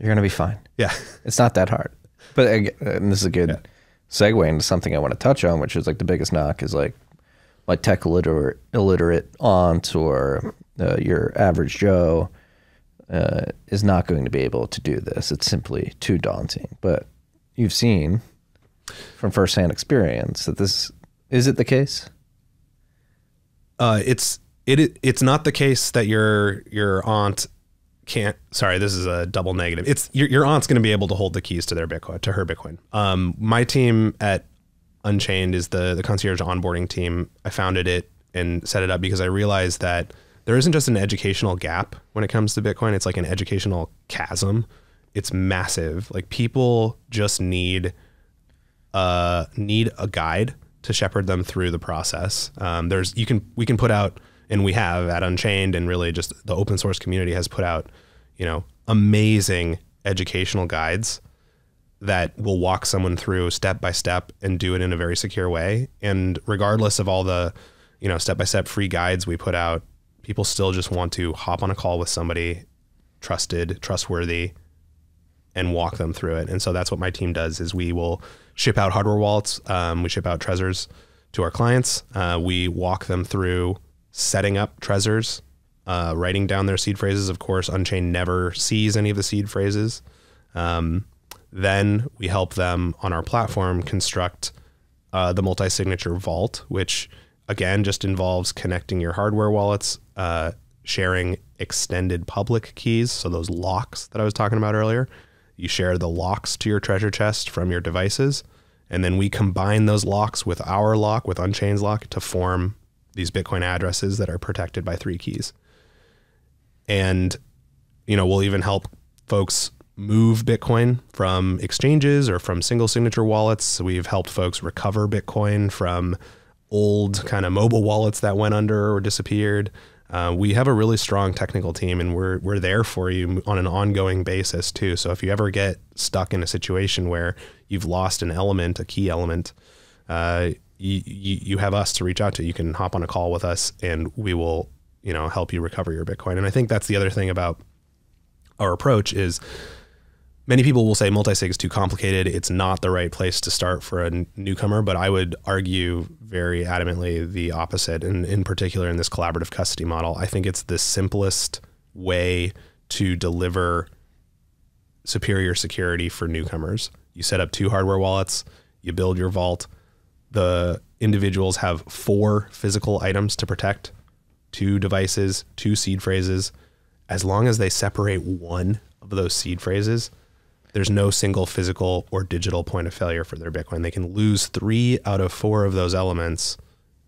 You're going to be fine. Yeah. It's not that hard. But and this is a good segue into something I want to touch on, which is like the biggest knock is like my tech illiterate aunt or your average Joe is not going to be able to do this. It's simply too daunting. But you've seen from firsthand experience that this, is it the case? It's not the case that your aunt can't. Sorry, this is a double negative. It's your aunt's going to be able to hold the keys to her Bitcoin. My team at Unchained is the concierge onboarding team. I founded it and set it up because I realized that there isn't just an educational gap when it comes to Bitcoin. It's like an educational chasm. It's massive. Like, people just need a guide to shepherd them through the process. We can put out, and we have at Unchained, and really just the open source community has put out, amazing educational guides that will walk someone through step by step and do it in a very secure way. And regardless of all the, step-by-step free guides we put out, people still just want to hop on a call with somebody trustworthy, and walk them through it. And so that's what my team does, is we will ship out hardware wallets. We ship out Trezors to our clients. We walk them through setting up Trezors, writing down their seed phrases. Of course, Unchained never sees any of the seed phrases. Then we help them on our platform construct the multi-signature vault, which again just involves connecting your hardware wallets, sharing extended public keys. So those locks that I was talking about earlier, you share the locks to your treasure chest from your devices. And then we combine those locks with our lock, with Unchained's lock, to form these Bitcoin addresses that are protected by 3 keys. And, you know, we'll even help folks move Bitcoin from exchanges or from single signature wallets. So we've helped folks recover Bitcoin from old kind of mobile wallets that went under or disappeared. We have a really strong technical team, and we're there for you on an ongoing basis too. So if you ever get stuck in a situation where you've lost an element, a key element, you have us to reach out to. You can hop on a call with us, and we will, you know, help you recover your Bitcoin. And I think that's the other thing about our approach is many people will say multisig is too complicated. It's not the right place to start for a newcomer, but I would argue very adamantly the opposite. And in particular, in this collaborative custody model, I think it's the simplest way to deliver superior security for newcomers. You set up 2 hardware wallets, you build your vault. The individuals have 4 physical items to protect, 2 devices, 2 seed phrases. As long as they separate one of those seed phrases, there's no single physical or digital point of failure for their Bitcoin. They can lose 3 out of 4 of those elements,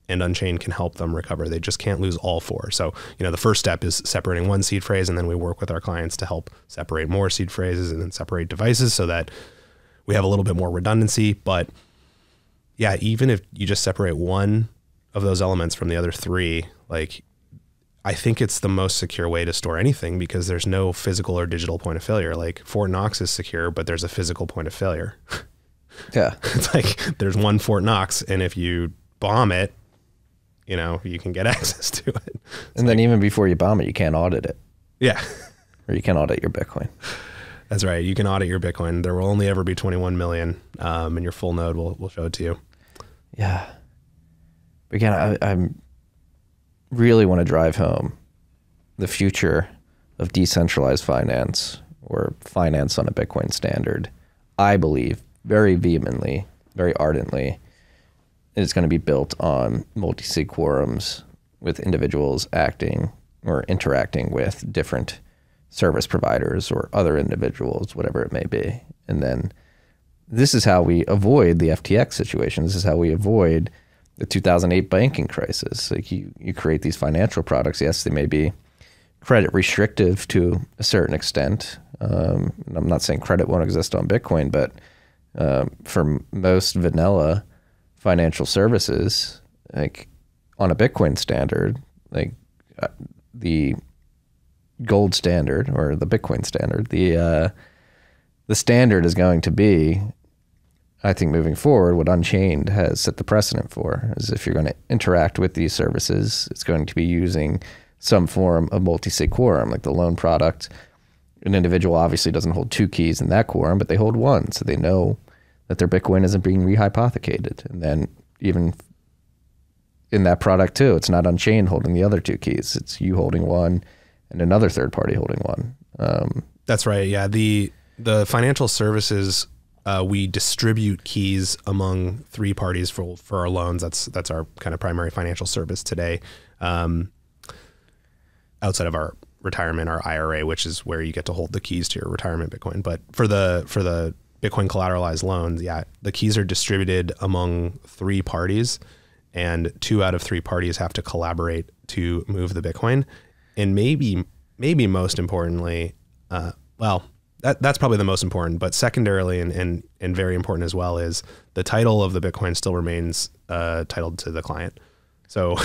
and Unchained can help them recover. They just can't lose all 4. So, you know, the first step is separating one seed phrase, and then we work with our clients to help separate more seed phrases and then separate devices so that we have a little bit more redundancy. But yeah, even if you just separate one of those elements from the other 3, like, I think it's the most secure way to store anything because there's no physical or digital point of failure. Like Fort Knox is secure, but there's a physical point of failure. Yeah. It's like there's one Fort Knox, and if you bomb it, you know, you can get access to it. And then even before you bomb it, you can't audit it. Yeah. Or you can't audit your Bitcoin. That's right. You can audit your Bitcoin. There will only ever be 21 million, and your full node will show it to you. Yeah. But again, I'm really want to drive home the future of decentralized finance or finance on a Bitcoin standard. I believe very vehemently, very ardently, it's going to be built on multi-sig quorums with individuals acting or interacting with different service providers or other individuals, whatever it may be. And then this is how we avoid the FTX situation. This is how we avoid the 2008 banking crisis. Like you create these financial products. Yes, they may be credit restrictive to a certain extent. I'm not saying credit won't exist on Bitcoin, but for most vanilla financial services, like on a Bitcoin standard, like the gold standard or the Bitcoin standard, the standard is going to be, I think moving forward, what Unchained has set the precedent for is if you're going to interact with these services, it's going to be using some form of multi-sig quorum, like the loan product. An individual obviously doesn't hold 2 keys in that quorum, but they hold 1, so they know that their Bitcoin isn't being rehypothecated. And then even in that product too, it's not Unchained holding the other 2 keys. It's you holding 1 and another third party holding 1. That's right. Yeah. The financial services, we distribute keys among 3 parties for our loans. That's our kind of primary financial service today. Outside of our retirement, our IRA, which is where you get to hold the keys to your retirement Bitcoin. But for the Bitcoin collateralized loans, yeah, the keys are distributed among 3 parties, and 2 out of 3 parties have to collaborate to move the Bitcoin. And maybe most importantly, that's probably the most important, but secondarily and very important as well is the title of the Bitcoin still remains titled to the client. So,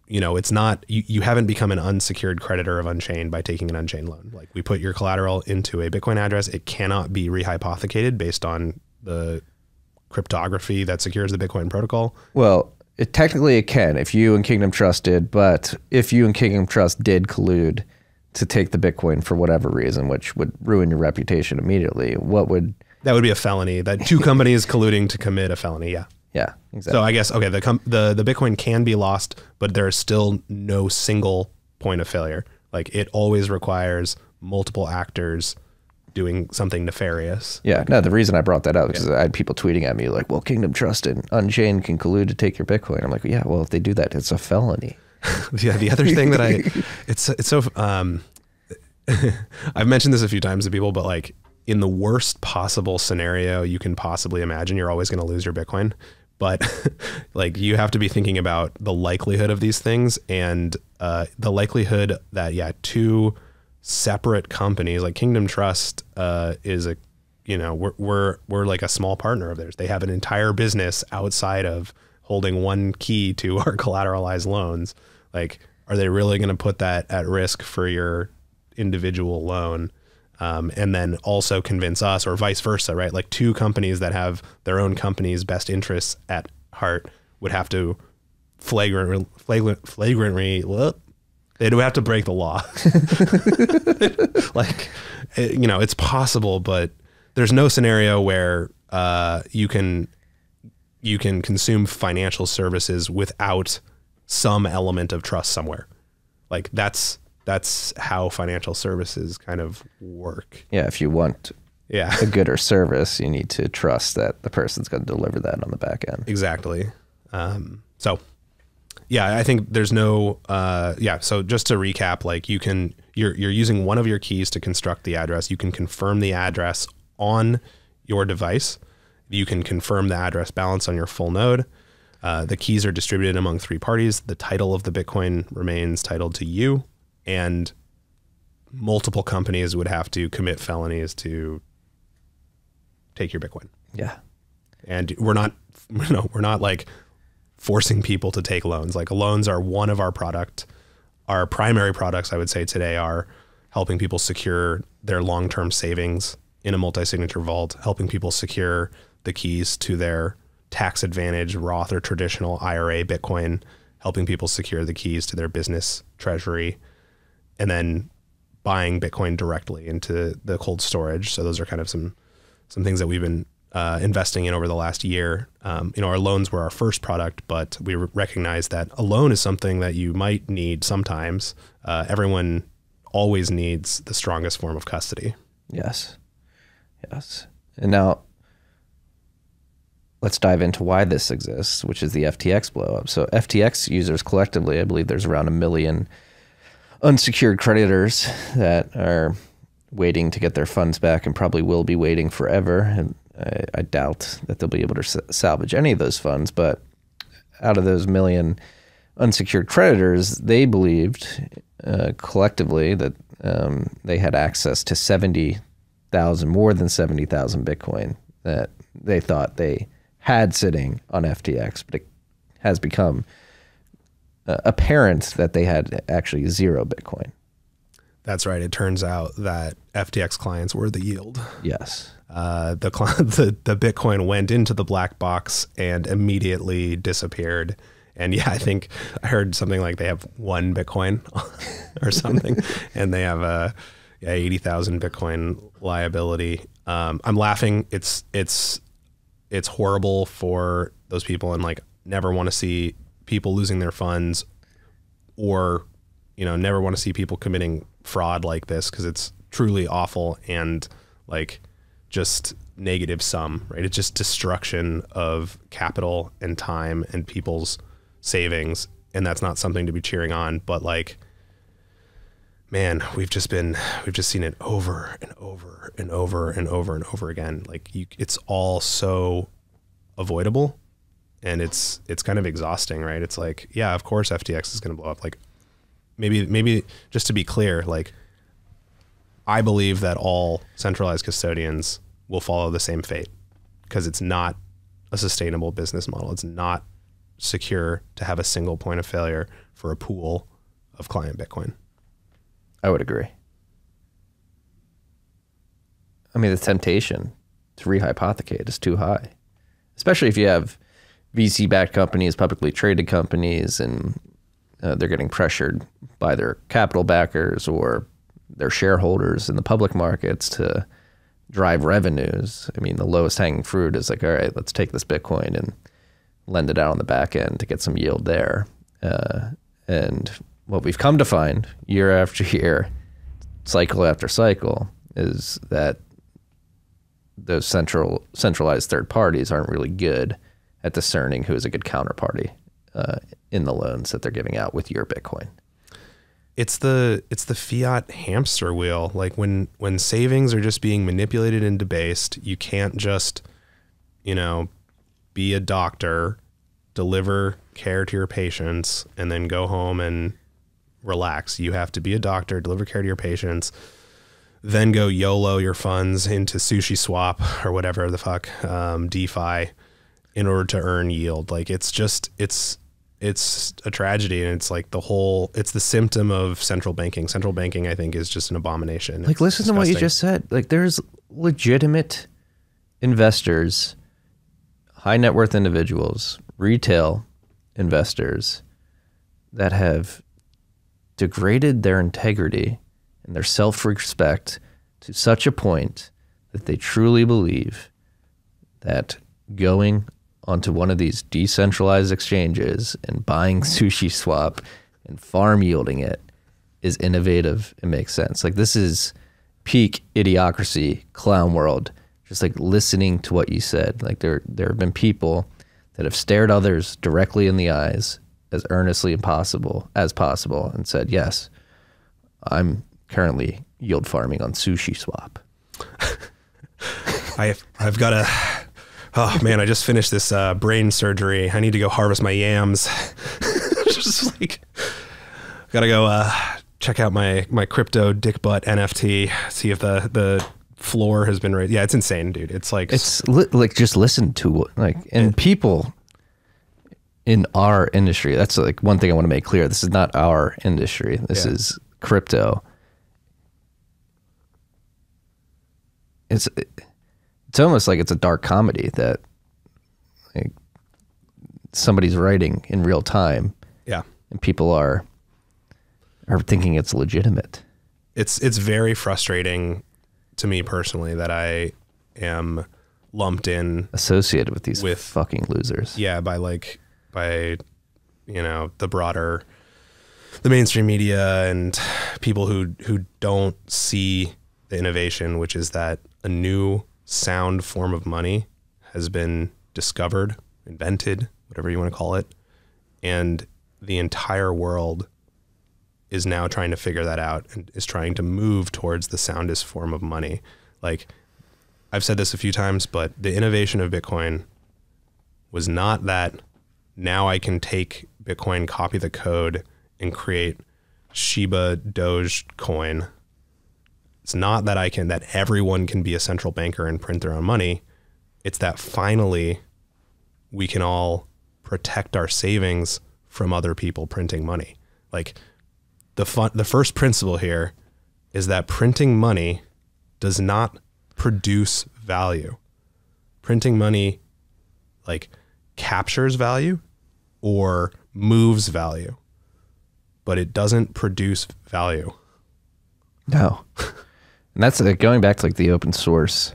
you know, it's not, you haven't become an unsecured creditor of Unchained by taking an Unchained loan. Like we put your collateral into a Bitcoin address. It cannot be rehypothecated based on the cryptography that secures the Bitcoin protocol. Well, technically it can if you and Kingdom Trust did, but if you and Kingdom Trust did collude to take the Bitcoin for whatever reason, which would ruin your reputation immediately, that would be a felony. That 2 companies colluding to commit a felony. Yeah. Yeah, exactly. So I guess, okay, the Bitcoin can be lost, but there is still no single point of failure. Like, it always requires multiple actors doing something nefarious. Yeah, no, the reason I brought that up is because I had people tweeting at me like, well, Kingdom Trust and Unchained can collude to take your Bitcoin. I'm like, yeah, well, if they do that, it's a felony. Yeah, the other thing that it's so, I've mentioned this a few times to people, but like, in the worst possible scenario you can possibly imagine, you're always going to lose your Bitcoin. But like, you have to be thinking about the likelihood of these things, and the likelihood that, yeah, two separate companies like Kingdom Trust is a, you know, we're like a small partner of theirs. They have an entire business outside of holding one key to our collateralized loans. Like, are they really going to put that at risk for your individual loan? And then also convince us, or vice versa, right? Like, two companies that have their own company's best interests at heart would have to flagrantly, they'd have to break the law. Like, you know, it's possible, but there's no scenario where you can consume financial services without some element of trust somewhere. Like, that's how financial services kind of work. Yeah, if you want a good or service, you need to trust that the person's going to deliver that on the back end. Exactly. So, yeah, I think there's no, so just to recap, like, you're using one of your keys to construct the address. You can confirm the address on your device. You can confirm the address balance on your full node. The keys are distributed among three parties. The title of the Bitcoin remains titled to you, and multiple companies would have to commit felonies to take your Bitcoin. Yeah. And we're not like forcing people to take loans. Like, loans are one of our product. Our primary products, I would say today, are helping people secure their long-term savings in a multi-signature vault, helping people secure the keys to their tax advantage Roth or traditional IRA Bitcoin, helping people secure the keys to their business treasury, and then buying Bitcoin directly into the cold storage. So those are kind of some things that we've been investing in over the last year. Our loans were our first product, but we recognize that a loan is something that you might need sometimes. Everyone always needs the strongest form of custody. Yes. And now let's dive into why this exists, which is the FTX blow up. So FTX users collectively, I believe there's around 1 million unsecured creditors that are waiting to get their funds back and probably will be waiting forever. And I doubt that they'll be able to salvage any of those funds. But out of those 1 million unsecured creditors, they believed collectively that they had access to more than 70,000 Bitcoin that they thought they had sitting on FTX, but it has become apparent that they had actually 0 Bitcoin. That's right. It turns out that FTX clients were the yield. Yes. The Bitcoin went into the black box and immediately disappeared. And yeah, I think I heard something like they have 1 Bitcoin or something, and they have 80,000 Bitcoin liability. I'm laughing. It's horrible for those people, and like, never want to see people losing their funds, or, you know, never want to see people committing fraud like this, because it's truly awful and like just negative sum, right? It's just destruction of capital and time and people's savings, and that's not something to be cheering on. But like, man, we've just seen it over and over and over and over and over again. Like, it's all so avoidable, and it's kind of exhausting, right? It's like, yeah, of course FTX is going to blow up. Like, maybe just to be clear, like, I believe that all centralized custodians will follow the same fate, because it's not a sustainable business model. It's not secure to have a single point of failure for a pool of client Bitcoin. I would agree. I mean, the temptation to rehypothecate is too high, especially if you have VC-backed companies, publicly traded companies, and they're getting pressured by their capital backers or their shareholders in the public markets to drive revenues. I mean, the lowest hanging fruit is like, all right, let's take this Bitcoin and lend it out on the back end to get some yield there. And what we've come to find year after year, cycle after cycle, is that those centralized third parties aren't really good at discerning who is a good counterparty in the loans that they're giving out with your Bitcoin. It's the fiat hamster wheel. Like when savings are just being manipulated and debased, you can't just, be a doctor, deliver care to your patients, and then go home and relax. You have to be a doctor, deliver care to your patients, then go YOLO your funds into Sushi Swap or whatever the fuck, DeFi, in order to earn yield. Like it's a tragedy, and it's like it's the symptom of central banking. Central banking, I think, is just an abomination. Like, listen to what you just said. Like, there's legitimate investors, high net worth individuals, retail investors that have degraded their integrity and their self-respect to such a point that they truly believe that going onto one of these decentralized exchanges and buying Sushi Swap and farm yielding it is innovative and makes sense. Like, this is peak idiocracy, clown world. Just like listening to what you said. Like there have been people that have stared others directly in the eyes as earnestly as possible and said, yes, I'm currently yield farming on Sushi Swap. I've got to, oh man, I just finished this brain surgery. I need to go harvest my yams. Just like, gotta go check out my crypto dick butt NFT, see if the floor has been raised. Yeah, it's insane, dude. It's like, like just listen to and people in our industry. That's like one thing I want to make clear. This is not our industry. This is crypto. It's almost like it's a dark comedy that like somebody's writing in real time. Yeah. And people are thinking it's legitimate. It's very frustrating to me personally that I am lumped in, associated with these fucking losers. Yeah, by the mainstream media and people who don't see the innovation, which is that a new sound form of money has been discovered, invented, whatever you want to call it, and the entire world is now trying to figure that out and is trying to move towards the soundest form of money. Like, I've said this a few times, but the innovation of Bitcoin was not that now I can take Bitcoin, copy the code, and create Shiba Doge coin. It's not that that everyone can be a central banker and print their own money. It's that finally we can all protect our savings from other people printing money. Like, the first principle here is that printing money does not produce value. Printing money like captures value or moves value, but it doesn't produce value. No. And that's like, going back to like the open source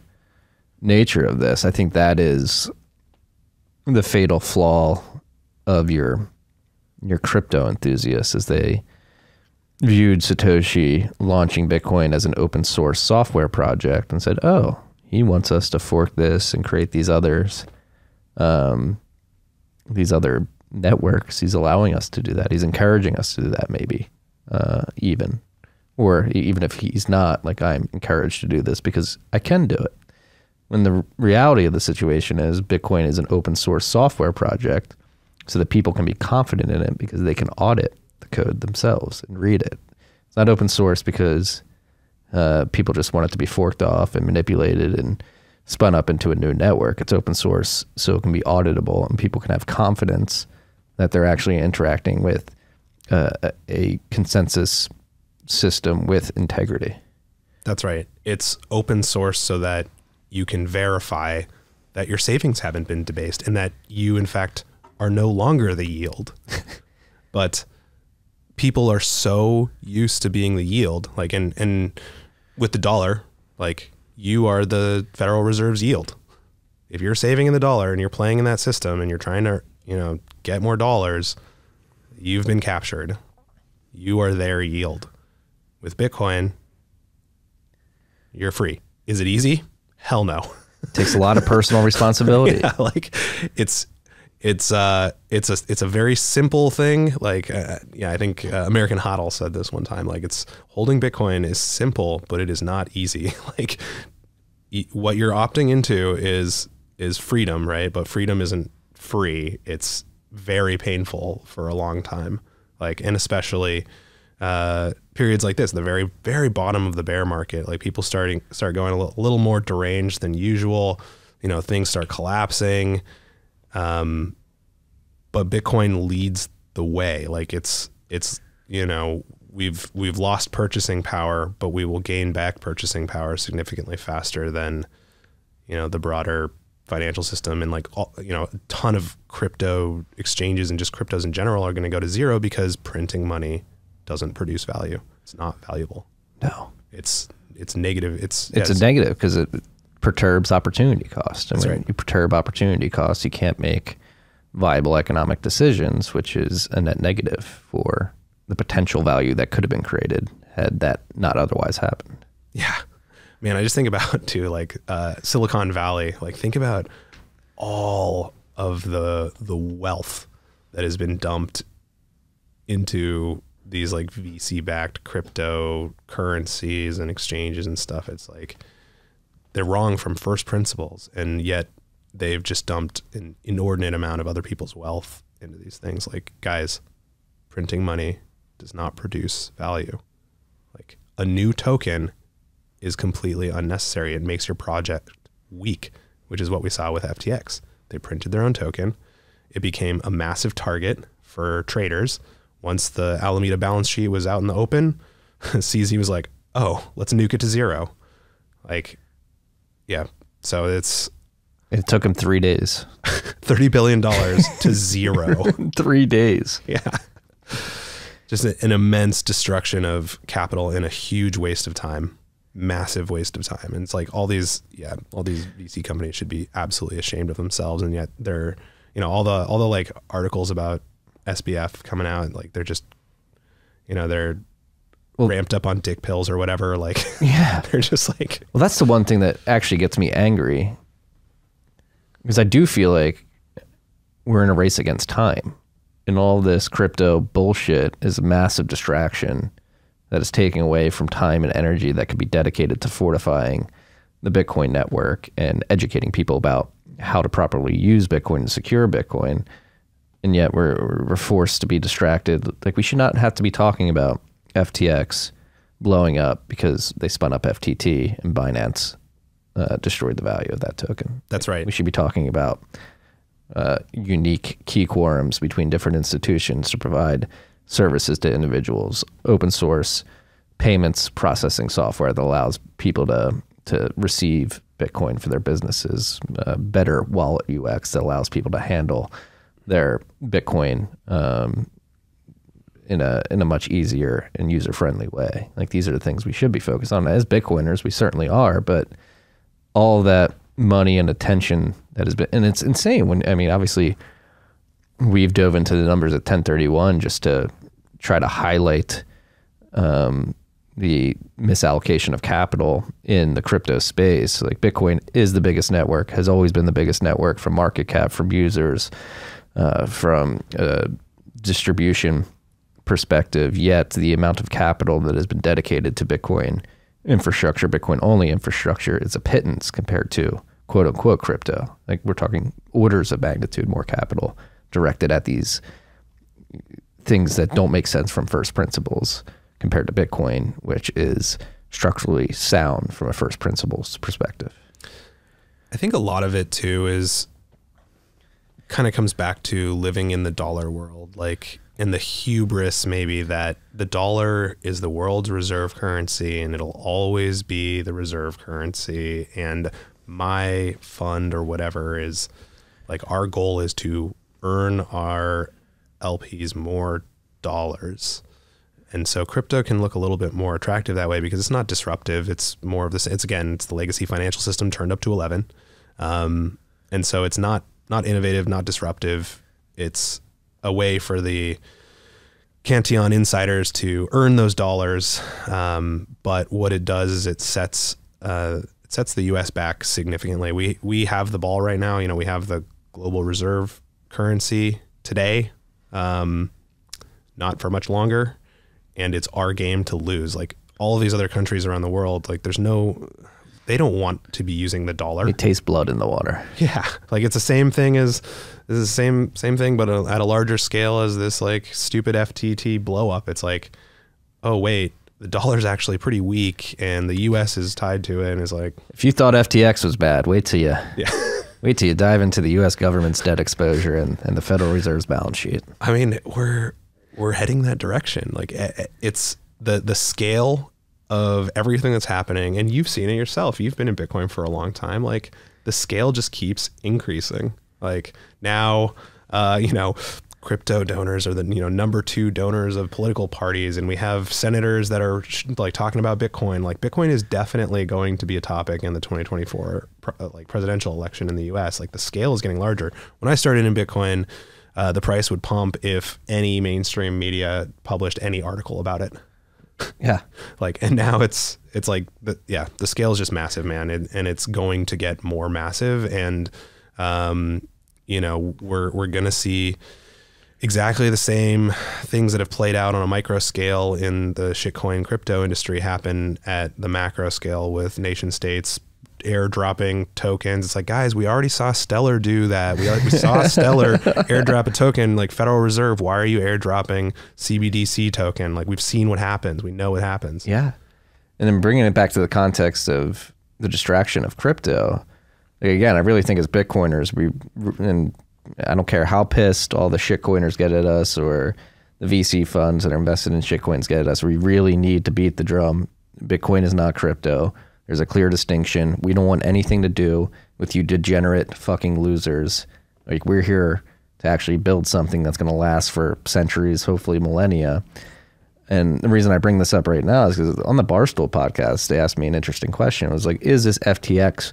nature of this. I think that is the fatal flaw of your crypto enthusiasts, is they viewed Satoshi launching Bitcoin as an open source software project and said, oh, he wants us to fork this and create these other networks. He's allowing us to do that. He's encouraging us to do that, maybe, even if he's not, like, I'm encouraged to do this because I can do it. When the reality of the situation is Bitcoin is an open source software project so that people can be confident in it because they can audit the code themselves and read it. It's not open source because people just want it to be forked off and manipulated and spun up into a new network. It's open source so it can be auditable and people can have confidence that they're actually interacting with a consensus system with integrity. That's right. It's open source so that you can verify that your savings haven't been debased and that you, in fact, are no longer the yield. But people are so used to being the yield, like, and with the dollar, like, you are the Federal Reserve's yield. if you're saving in the dollar and you're playing in that system and you're trying to, get more dollars, you've been captured. You are their yield. With Bitcoin, you're free. Is it easy? Hell no. It takes a lot of personal responsibility. Yeah, like it's a very simple thing. Like, I think American Hodl said this one time, like holding Bitcoin is simple, but it is not easy. Like what you're opting into is freedom, right? But freedom isn't free. It's very painful for a long time. Like, and especially periods like this, the very, very bottom of the bear market, like people start going a little more deranged than usual. Things start collapsing. But Bitcoin leads the way. Like we've lost purchasing power, but we will gain back purchasing power significantly faster than, the broader financial system. And like, a ton of crypto exchanges and just cryptos in general are going to go to zero because printing money doesn't produce value. It's not valuable. No, it's negative. It's a negative because it perturbs opportunity cost. And when right. you perturb opportunity cost, you can't make viable economic decisions, which is a net negative for the potential value that could have been created had that not otherwise happened. Yeah, man, I just think about too, like Silicon Valley, like think about all of the wealth that has been dumped into these like VC backed crypto currencies and exchanges and stuff. It's like they're wrong from first principles, and yet they've just dumped an inordinate amount of other people's wealth into these things. Like, guys, printing money does not produce value. Like, a new token is completely unnecessary. It makes your project weak, which is what we saw with FTX. They printed their own token. It became a massive target for traders. Once the Alameda balance sheet was out in the open, CZ was like, oh, let's nuke it to zero. Like, yeah. So It took him 3 days. $30 billion to zero. 3 days. Yeah. Just an immense destruction of capital and a huge waste of time. Massive waste of time. And it's like all these VC companies should be absolutely ashamed of themselves. And yet they're, all the like articles about SBF coming out, like they're just, they're ramped up on dick pills or whatever. Like, yeah, they're just like, well, that's the one thing that actually gets me angry, because I do feel like we're in a race against time, and all this crypto bullshit is a massive distraction that is taking away from time and energy that could be dedicated to fortifying the Bitcoin network and educating people about how to properly use Bitcoin and secure Bitcoin. And yet we're forced to be distracted. Like, we should not have to be talking about FTX blowing up because they spun up FTT and Binance destroyed the value of that token. That's right. We should be talking about unique key quorums between different institutions to provide services to individuals, open source payments processing software that allows people to receive Bitcoin for their businesses, better wallet UX that allows people to handle their Bitcoin in a much easier and user-friendly way. Like, these are the things we should be focused on. As Bitcoiners, we certainly are, but all that money and attention that has been, and it's insane when, obviously we've dove into the numbers at 1031 just to try to highlight the misallocation of capital in the crypto space. Like, Bitcoin is the biggest network, has always been the biggest network from market cap, from users, from distribution perspective, yet the amount of capital that has been dedicated to Bitcoin infrastructure, Bitcoin only infrastructure, is a pittance compared to quote unquote crypto. Like, we're talking orders of magnitude more capital directed at these things that don't make sense from first principles compared to Bitcoin, which is structurally sound from a first principles perspective. I think a lot of it too is kind of comes back to living in the dollar world, like, in the hubris maybe that the dollar is the world's reserve currency and it'll always be the reserve currency, and my fund or whatever is like, our goal is to earn our LPs more dollars. And so crypto can look a little bit more attractive that way because it's not disruptive. It's more of this. It's the legacy financial system turned up to 11. And so it's not innovative, not disruptive. It's a way for the Cantillon insiders to earn those dollars. But what it does is it sets the U.S. back significantly. We have the ball right now. You know, we have the global reserve currency today, not for much longer. And it's our game to lose. Like all of these other countries around the world, like they don't want to be using the dollar. It tastes blood in the water. Yeah. Like it's the same thing this is the same thing, but at a larger scale as this like stupid FTT blow up. It's like, oh wait, the dollar's actually pretty weak and the US is tied to it. And it's like, if you thought FTX was bad, wait till you dive into the US government's debt exposure and the Federal Reserve's balance sheet. I mean, we're heading that direction. Like it's the scale of everything that's happening, and you've seen it yourself. You've been in Bitcoin for a long time. Like the scale just keeps increasing. Like now, crypto donors are the number 2 donors of political parties, and we have senators that are like talking about Bitcoin. Like Bitcoin is definitely going to be a topic in the 2024 presidential election in the U.S. Like the scale is getting larger. When I started in Bitcoin, the price would pump if any mainstream media published any article about it. Yeah. Like, and now it's like, the scale is just massive, man. And it's going to get more massive. And, we're going to see exactly the same things that have played out on a micro scale in the shitcoin crypto industry happen at the macro scale with nation states airdropping tokens. It's like, guys, we already saw Stellar do that. We saw Stellar airdrop a token. Like Federal Reserve, why are you airdropping CBDC token? Like we've seen what happens. We know what happens. Yeah. And then bringing it back to the context of the distraction of crypto, like, again, I really think as Bitcoiners, and I don't care how pissed all the shitcoiners get at us or the VC funds that are invested in shitcoins get at us, we really need to beat the drum. Bitcoin is not crypto. There's a clear distinction. We don't want anything to do with you degenerate fucking losers. Like we're here to actually build something that's going to last for centuries, hopefully millennia. And the reason I bring this up right now is because on the Barstool podcast, they asked me an interesting question. It was like, is this FTX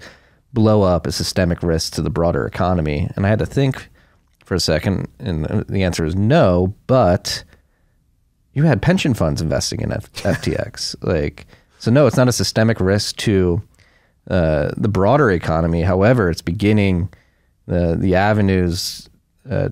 blow up a systemic risk to the broader economy? And I had to think for a second, and the answer is no, but you had pension funds investing in FTX. Like, so no, it's not a systemic risk to the broader economy. However, it's beginning the avenues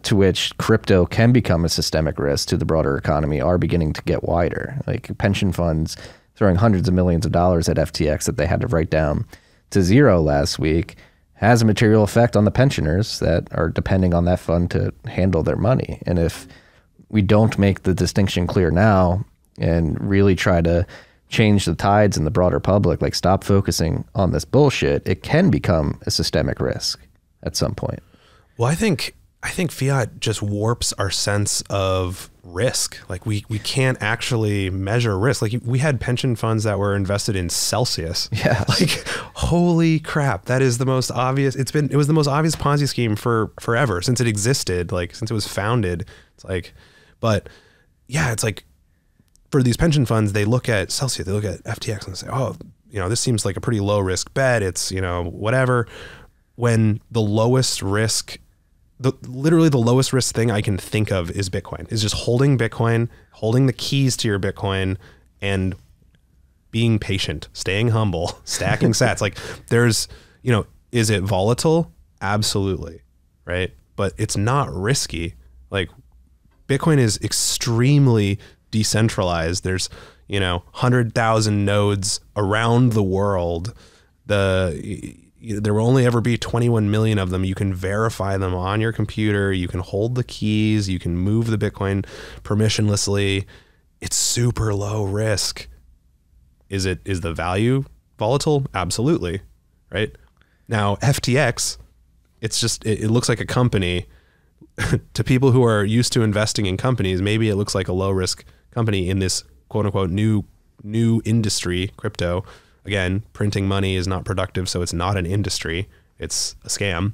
to which crypto can become a systemic risk to the broader economy are beginning to get wider. Like pension funds throwing hundreds of millions of dollars at FTX that they had to write down to zero last week has a material effect on the pensioners that are depending on that fund to handle their money. And if we don't make the distinction clear now and really try to change the tides in the broader public, like stop focusing on this bullshit, it can become a systemic risk at some point. Well, I think fiat just warps our sense of risk. Like we can't actually measure risk. Like we had pension funds that were invested in Celsius. Yeah. Like, holy crap. That is the most obvious. It was the most obvious Ponzi scheme for forever since it existed, like since it was founded. It's like, but yeah, it's like for these pension funds, they look at Celsius, they look at FTX and say, oh, this seems like a pretty low risk bet. It's, whatever. When the lowest risk, literally the lowest risk thing I can think of is Bitcoin, is just holding Bitcoin, holding the keys to your Bitcoin and being patient, staying humble, stacking sats. Like there's, is it volatile? Absolutely. Right. But it's not risky. Like Bitcoin is extremely decentralized. There's, 100,000 nodes around the world. There will only ever be 21 million of them. You can verify them on your computer. You can hold the keys. You can move the Bitcoin permissionlessly. It's super low risk. Is the value volatile? Absolutely. Right? Now, FTX, it looks like a company. To people who are used to investing in companies, maybe it looks like a low risk company in this quote unquote new industry, crypto. Again, printing money is not productive, so it's not an industry. It's a scam.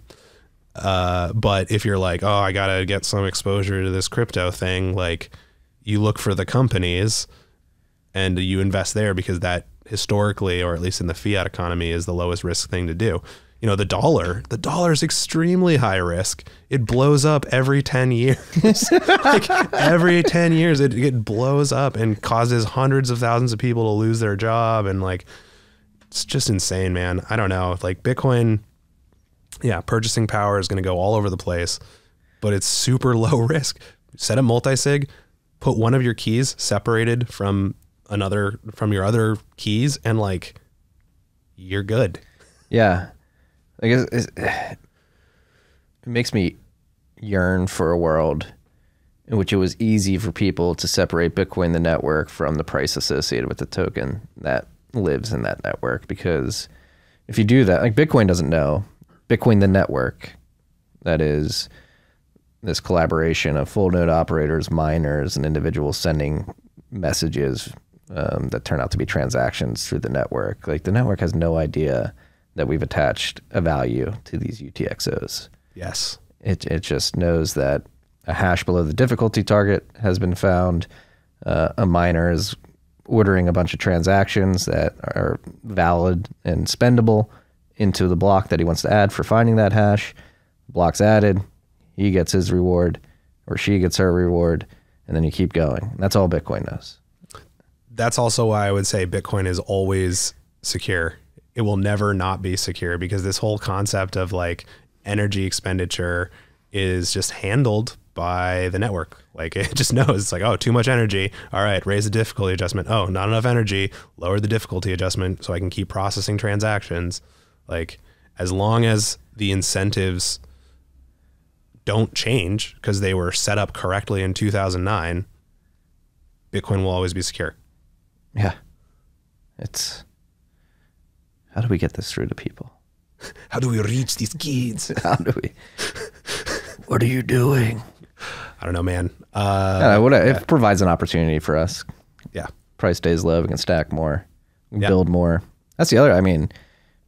But if you're like, oh, I got to get some exposure to this crypto thing, like you look for the companies and you invest there because that historically, or at least in the fiat economy, is the lowest risk thing to do. the dollar is extremely high risk. It blows up every 10 years. Like every 10 years, it blows up and causes hundreds of thousands of people to lose their job. And like, it's just insane, man. I don't know. Like Bitcoin, yeah, purchasing power is going to go all over the place, but it's super low risk. Set a multisig, put one of your keys separated from your other keys, and like, you're good. Yeah. I guess it makes me yearn for a world in which it was easy for people to separate Bitcoin, the network, from the price associated with the token that lives in that network. Because if you do that, like Bitcoin doesn't know. Bitcoin, the network, that is this collaboration of full node operators, miners, and individuals sending messages that turn out to be transactions through the network. Like the network has no idea that we've attached a value to these UTXOs. Yes. It just knows that a hash below the difficulty target has been found. A miner is ordering a bunch of transactions that are valid and spendable into the block that he wants to add for finding that hash. Block's added, he gets his reward or she gets her reward, and then you keep going. That's all Bitcoin knows. That's also why I would say Bitcoin is always secure. It will never not be secure, because this whole concept of like energy expenditure is just handled by the network. Like it just knows, it's like, oh, too much energy. All right, raise the difficulty adjustment. Oh, not enough energy. Lower the difficulty adjustment so I can keep processing transactions. Like as long as the incentives don't change because they were set up correctly in 2009, Bitcoin will always be secure. Yeah. It's, how do we get this through to people? How do we reach these kids? How do we? What are you doing? I don't know, man. It provides an opportunity for us. Yeah. Price stays low, we can stack more, we can build more. That's the other, I mean,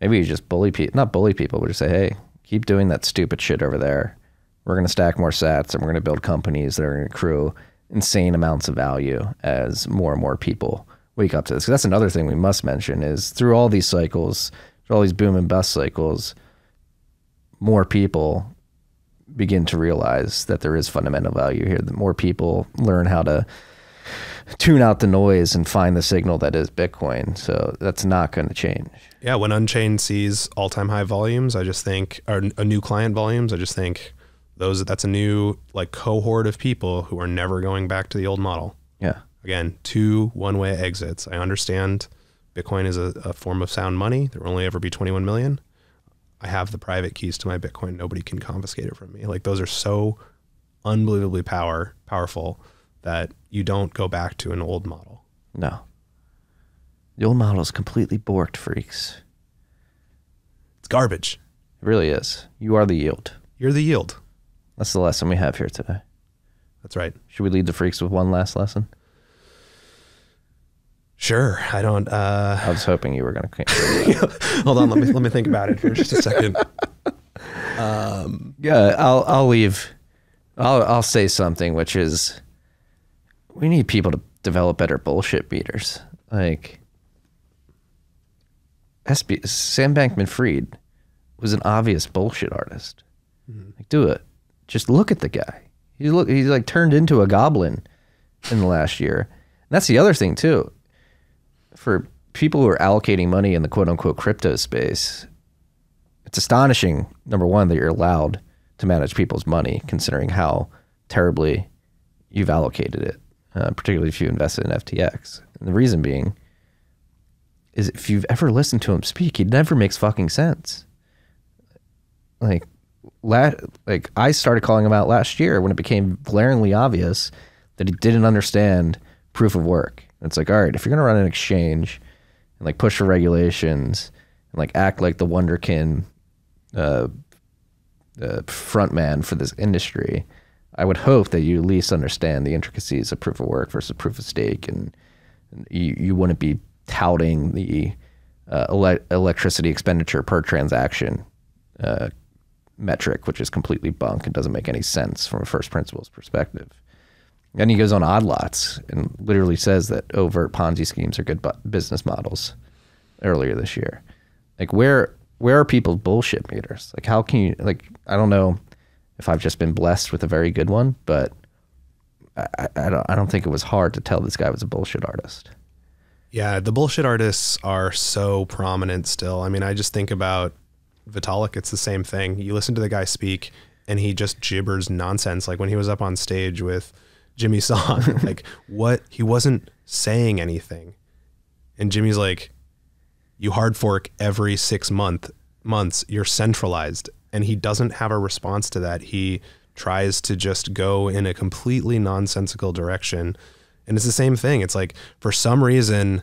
maybe you just bully people, not bully people, but just say, hey, keep doing that stupid shit over there. We're going to stack more sats, and we're going to build companies that are going to accrue insane amounts of value as more and more people wake up to this. 'Cause that's another thing we must mention is through all these cycles, through all these boom and bust cycles, more people begin to realize that there is fundamental value here. The more people learn how to tune out the noise and find the signal that is Bitcoin. So that's not going to change. Yeah. When Unchained sees all-time high volumes, I just think, or a new client volumes, I just think that's a new like cohort of people who are never going back to the old model. Yeah. Again, 2 one-way exits. I understand Bitcoin is a form of sound money. There will only ever be 21 million. I have the private keys to my Bitcoin. Nobody can confiscate it from me. Like those are so unbelievably powerful that you don't go back to an old model. No. The old model is completely borked, freaks. It's garbage. It really is. You are the yield. You're the yield. That's the lesson we have here today. That's right. Should we lead the freaks with one last lesson? Sure. I don't. I was hoping you were going to. Hold on. Let me think about it for just a second. Yeah, I'll leave. I'll say something, which is, we need people to develop better bullshit beaters. Like Sam Bankman-Fried was an obvious bullshit artist. Mm-hmm. Like, do it. Just look at the guy. He's like turned into a goblin in the last year. And that's the other thing too. For people who are allocating money in the quote unquote crypto space, it's astonishing, number one, that you're allowed to manage people's money, considering how terribly you've allocated it, particularly if you invested in FTX. And the reason being is if you've ever listened to him speak, he never makes fucking sense. Like I started calling him out last year when it became glaringly obvious that he didn't understand proof of work. It's like, all right, if you're going to run an exchange and like push for regulations and like act like the wonderkin front man for this industry, I would hope that you at least understand the intricacies of proof of work versus proof of stake, and you wouldn't be touting the electricity expenditure per transaction metric, which is completely bunk and doesn't make any sense from a first principles perspective. And he goes on Odd Lots and literally says that overt Ponzi schemes are good business models earlier this year. Like, where where are people's bullshit meters? Like, how can you, like, I don't know if I've just been blessed with a very good one, but I don't think it was hard to tell this guy was a bullshit artist. Yeah, the bullshit artists are so prominent still. I mean, I just think about Vitalik. It's the same thing. You listen to the guy speak and he just gibbers nonsense. Like when he was up on stage with Jimmy Song, like he wasn't saying anything. And Jimmy's like, you hard fork every 6 months, you're centralized. And he doesn't have a response to that. He tries to just go in a completely nonsensical direction. And it's the same thing. It's like, for some reason,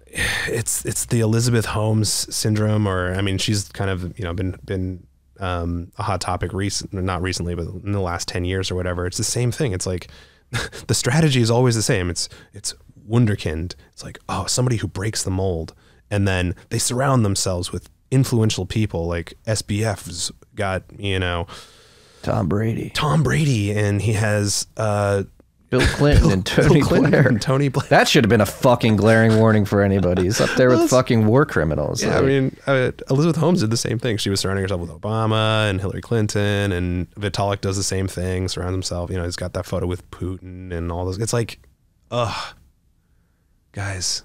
it's the Elizabeth Holmes syndrome, or, I mean, she's kind of, you know, been a hot topic not recently, but in the last 10 years or whatever. It's the same thing. It's like, the strategy is always the same. It's wunderkind. It's like, oh, somebody who breaks the mold. And then they surround themselves with influential people, like SBF's got, you know, Tom Brady, and he has Bill Clinton and Tony Blair. That should have been a fucking glaring warning for anybody. He's up there with fucking war criminals. Yeah, like, I mean, Elizabeth Holmes did the same thing. She was surrounding herself with Obama and Hillary Clinton, and Vitalik does the same thing, surrounds himself. You know, he's got that photo with Putin and all those. It's like, ugh, guys,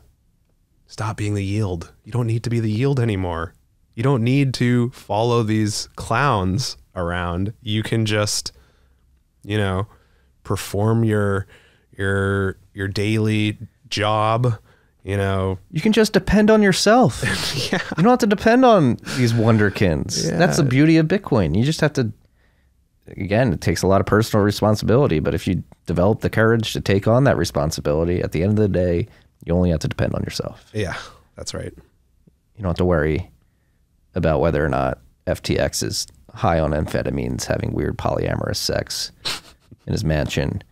stop being the yield. You don't need to be the yield anymore. You don't need to follow these clowns around. You can just, you know, perform your daily job. You know, you can just depend on yourself. Yeah. You don't have to depend on these wonderkins. Yeah. That's the beauty of Bitcoin. You just have to, again, it takes a lot of personal responsibility, but if you develop the courage to take on that responsibility, at the end of the day, you only have to depend on yourself. Yeah, that's right. You don't have to worry about whether or not FTX is high on amphetamines, having weird polyamorous sex in his mansion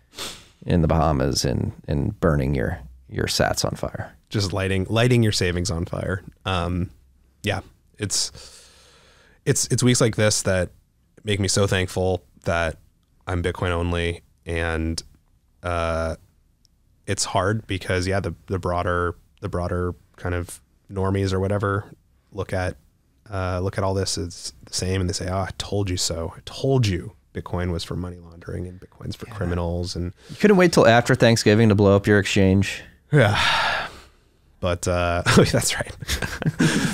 in the Bahamas, and burning your sats on fire. Just lighting your savings on fire. Yeah, it's weeks like this that make me so thankful that I'm Bitcoin only, and it's hard because, yeah, the broader kind of normies or whatever look at all this as the same, and they say, oh, I told you so. I told you Bitcoin was for money laundering and Bitcoin's for criminals. And you couldn't wait till after Thanksgiving to blow up your exchange. Yeah. But that's right.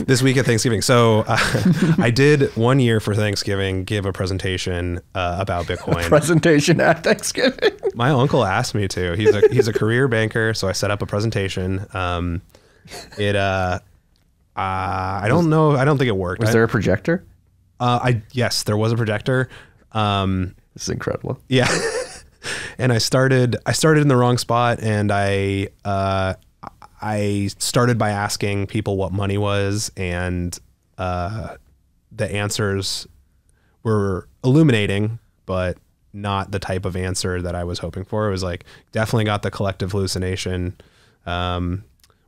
This week at Thanksgiving. So I did 1 year for Thanksgiving, give a presentation about Bitcoin. Presentation at Thanksgiving? My uncle asked me to. He's a career banker, so I set up a presentation. I don't know. I don't think it worked. Was there a projector? Yes, there was a projector. This is incredible. Yeah. And I started in the wrong spot, and I started by asking people what money was, and the answers were illuminating, but not the type of answer that I was hoping for. It was like, definitely got the collective hallucination,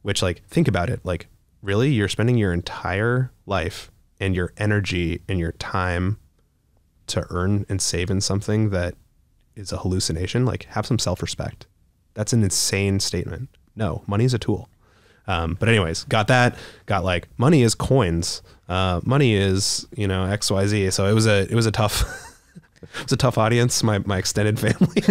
which, like, think about it. Like, really? You're spending your entire life and your energy and your time to earn and save in something that is a hallucination? Like, have some self-respect. That's an insane statement. No, money is a tool. But anyways, got like, money is coins. Money is, you know, XYZ. So it was a tough, it was a tough audience, my extended family.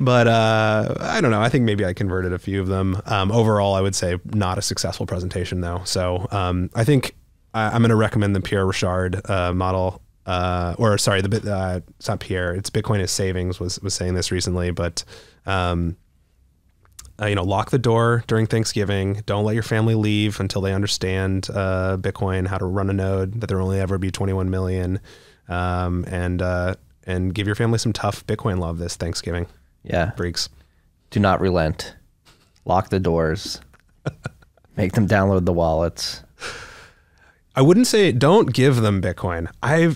But I don't know. I think maybe I converted a few of them. Overall, I would say not a successful presentation though. So I think I'm going to recommend the Pierre Richard model. Or sorry, it's not Pierre. It's Bitcoin as Savings was saying this recently. But you know, lock the door during Thanksgiving. Don't let your family leave until they understand Bitcoin, how to run a node, that there will only ever be 21 million, and give your family some tough Bitcoin love this Thanksgiving. Yeah. Freaks. Do not relent. Lock the doors. Make them download the wallets. I wouldn't say don't give them Bitcoin.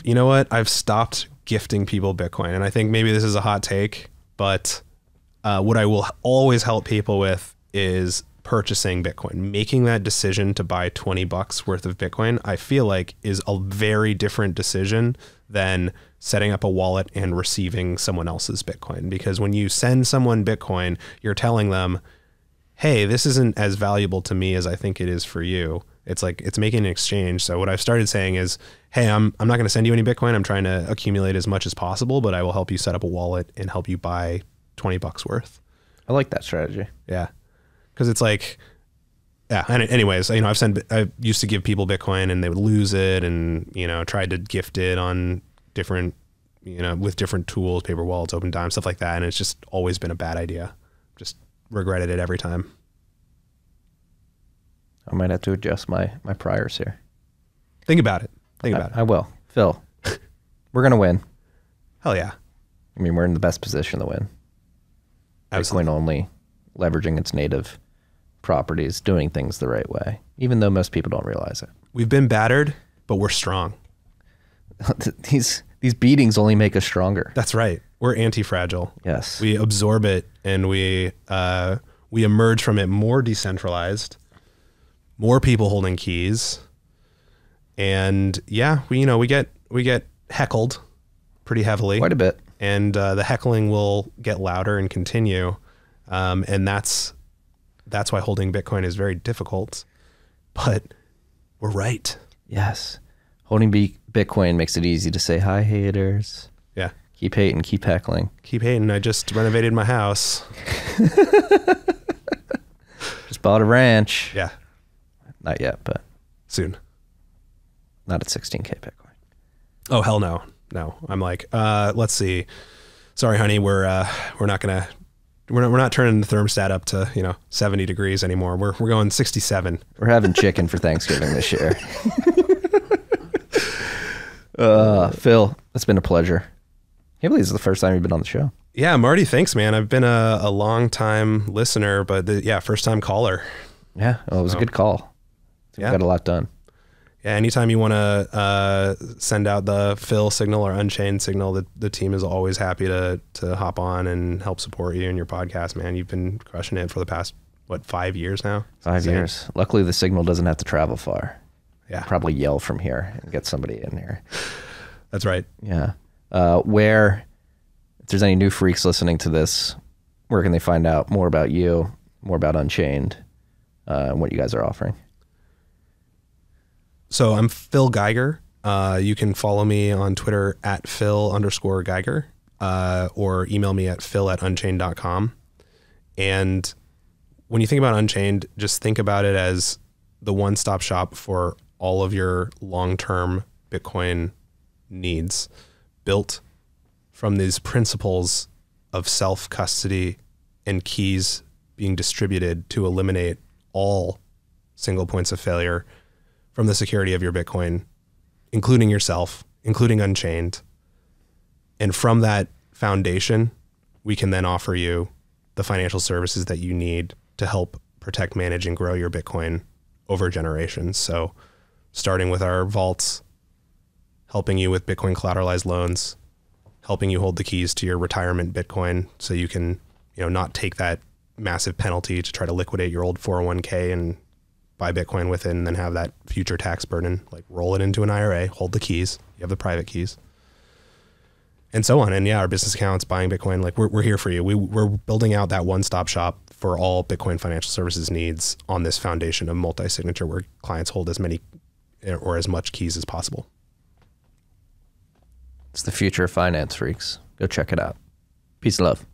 You know what? I've stopped gifting people Bitcoin. And I think maybe this is a hot take, but what I will always help people with is purchasing Bitcoin. Making that decision to buy $20 worth of Bitcoin, I feel like, is a very different decision than setting up a wallet and receiving someone else's Bitcoin. Because when you send someone Bitcoin, you're telling them, hey, this isn't as valuable to me as I think it is for you. It's like, it's making an exchange. So what I've started saying is, hey, I'm not going to send you any Bitcoin. I'm trying to accumulate as much as possible, but I will help you set up a wallet and help you buy $20 worth. I like that strategy. Yeah. Cause it's like, yeah. And anyways, you know, I used to give people Bitcoin and they would lose it, and, you know, tried to gift it on different, you know, with different tools, paper wallets, open dime, stuff like that. And it's just always been a bad idea. Just regretted it every time. I might have to adjust my priors here. Think about it. Think about it. I will. Phil, we're going to win. Hell yeah. I mean, we're in the best position to win. Absolutely. Bitcoin only, leveraging its native properties, doing things the right way, even though most people don't realize it. We've been battered, but we're strong. These beatings only make us stronger. That's right. We're anti-fragile. Yes. We absorb it, and we emerge from it more decentralized, more people holding keys. And yeah, we get heckled pretty heavily. Quite a bit. And the heckling will get louder and continue. And that's why holding Bitcoin is very difficult. But we're right. Yes. Holding Bitcoin makes it easy to say, hi, haters. Yeah. Keep hating, keep heckling. Keep hating. I just renovated my house. Just bought a ranch. Yeah. Not yet, but Soon. not at 16K Bitcoin. Oh, hell no. No. I'm like, let's see. Sorry, honey. We're not turning the thermostat up to, 70 degrees anymore. We're going 67. We're having chicken for Thanksgiving this year. Phil, it's been a pleasure. I can't believe this is the first time you've been on the show. Yeah, Marty, thanks, man. I've been a long time listener, but first time caller. Yeah, well, it was a good call. We got a lot done. Yeah, anytime you want to send out the Phil signal or Unchained signal, the team is always happy to hop on and help support you and your podcast, man. You've been crushing it for the past, 5 years now? 5 years. Luckily, the signal doesn't have to travel far. Yeah. Probably yell from here and get somebody in here. That's right. Yeah. If there's any new freaks listening to this, where can they find out more about you, more about Unchained, and what you guys are offering? So I'm Phil Geiger. You can follow me on Twitter at Phil_Geiger, or email me at phil@unchained.com. And when you think about Unchained, just think about it as the one-stop shop for all of your long-term Bitcoin needs, built from these principles of self-custody and keys being distributed to eliminate all single points of failure from the security of your Bitcoin, including yourself, including Unchained. And from that foundation, we can then offer you the financial services that you need to help protect, manage, and grow your Bitcoin over generations. So starting with our vaults, helping you with Bitcoin collateralized loans, helping you hold the keys to your retirement Bitcoin so you can, not take that massive penalty to try to liquidate your old 401k and buy Bitcoin with it and then have that future tax burden, like roll it into an IRA, hold the keys, you have the private keys, and so on. And yeah, our business accounts, buying Bitcoin, like we're here for you. We're building out that one-stop shop for all Bitcoin financial services needs on this foundation of multi-signature, where clients hold as many or as much keys as possible. It's the future of finance, freaks. Go check it out. Peace and love.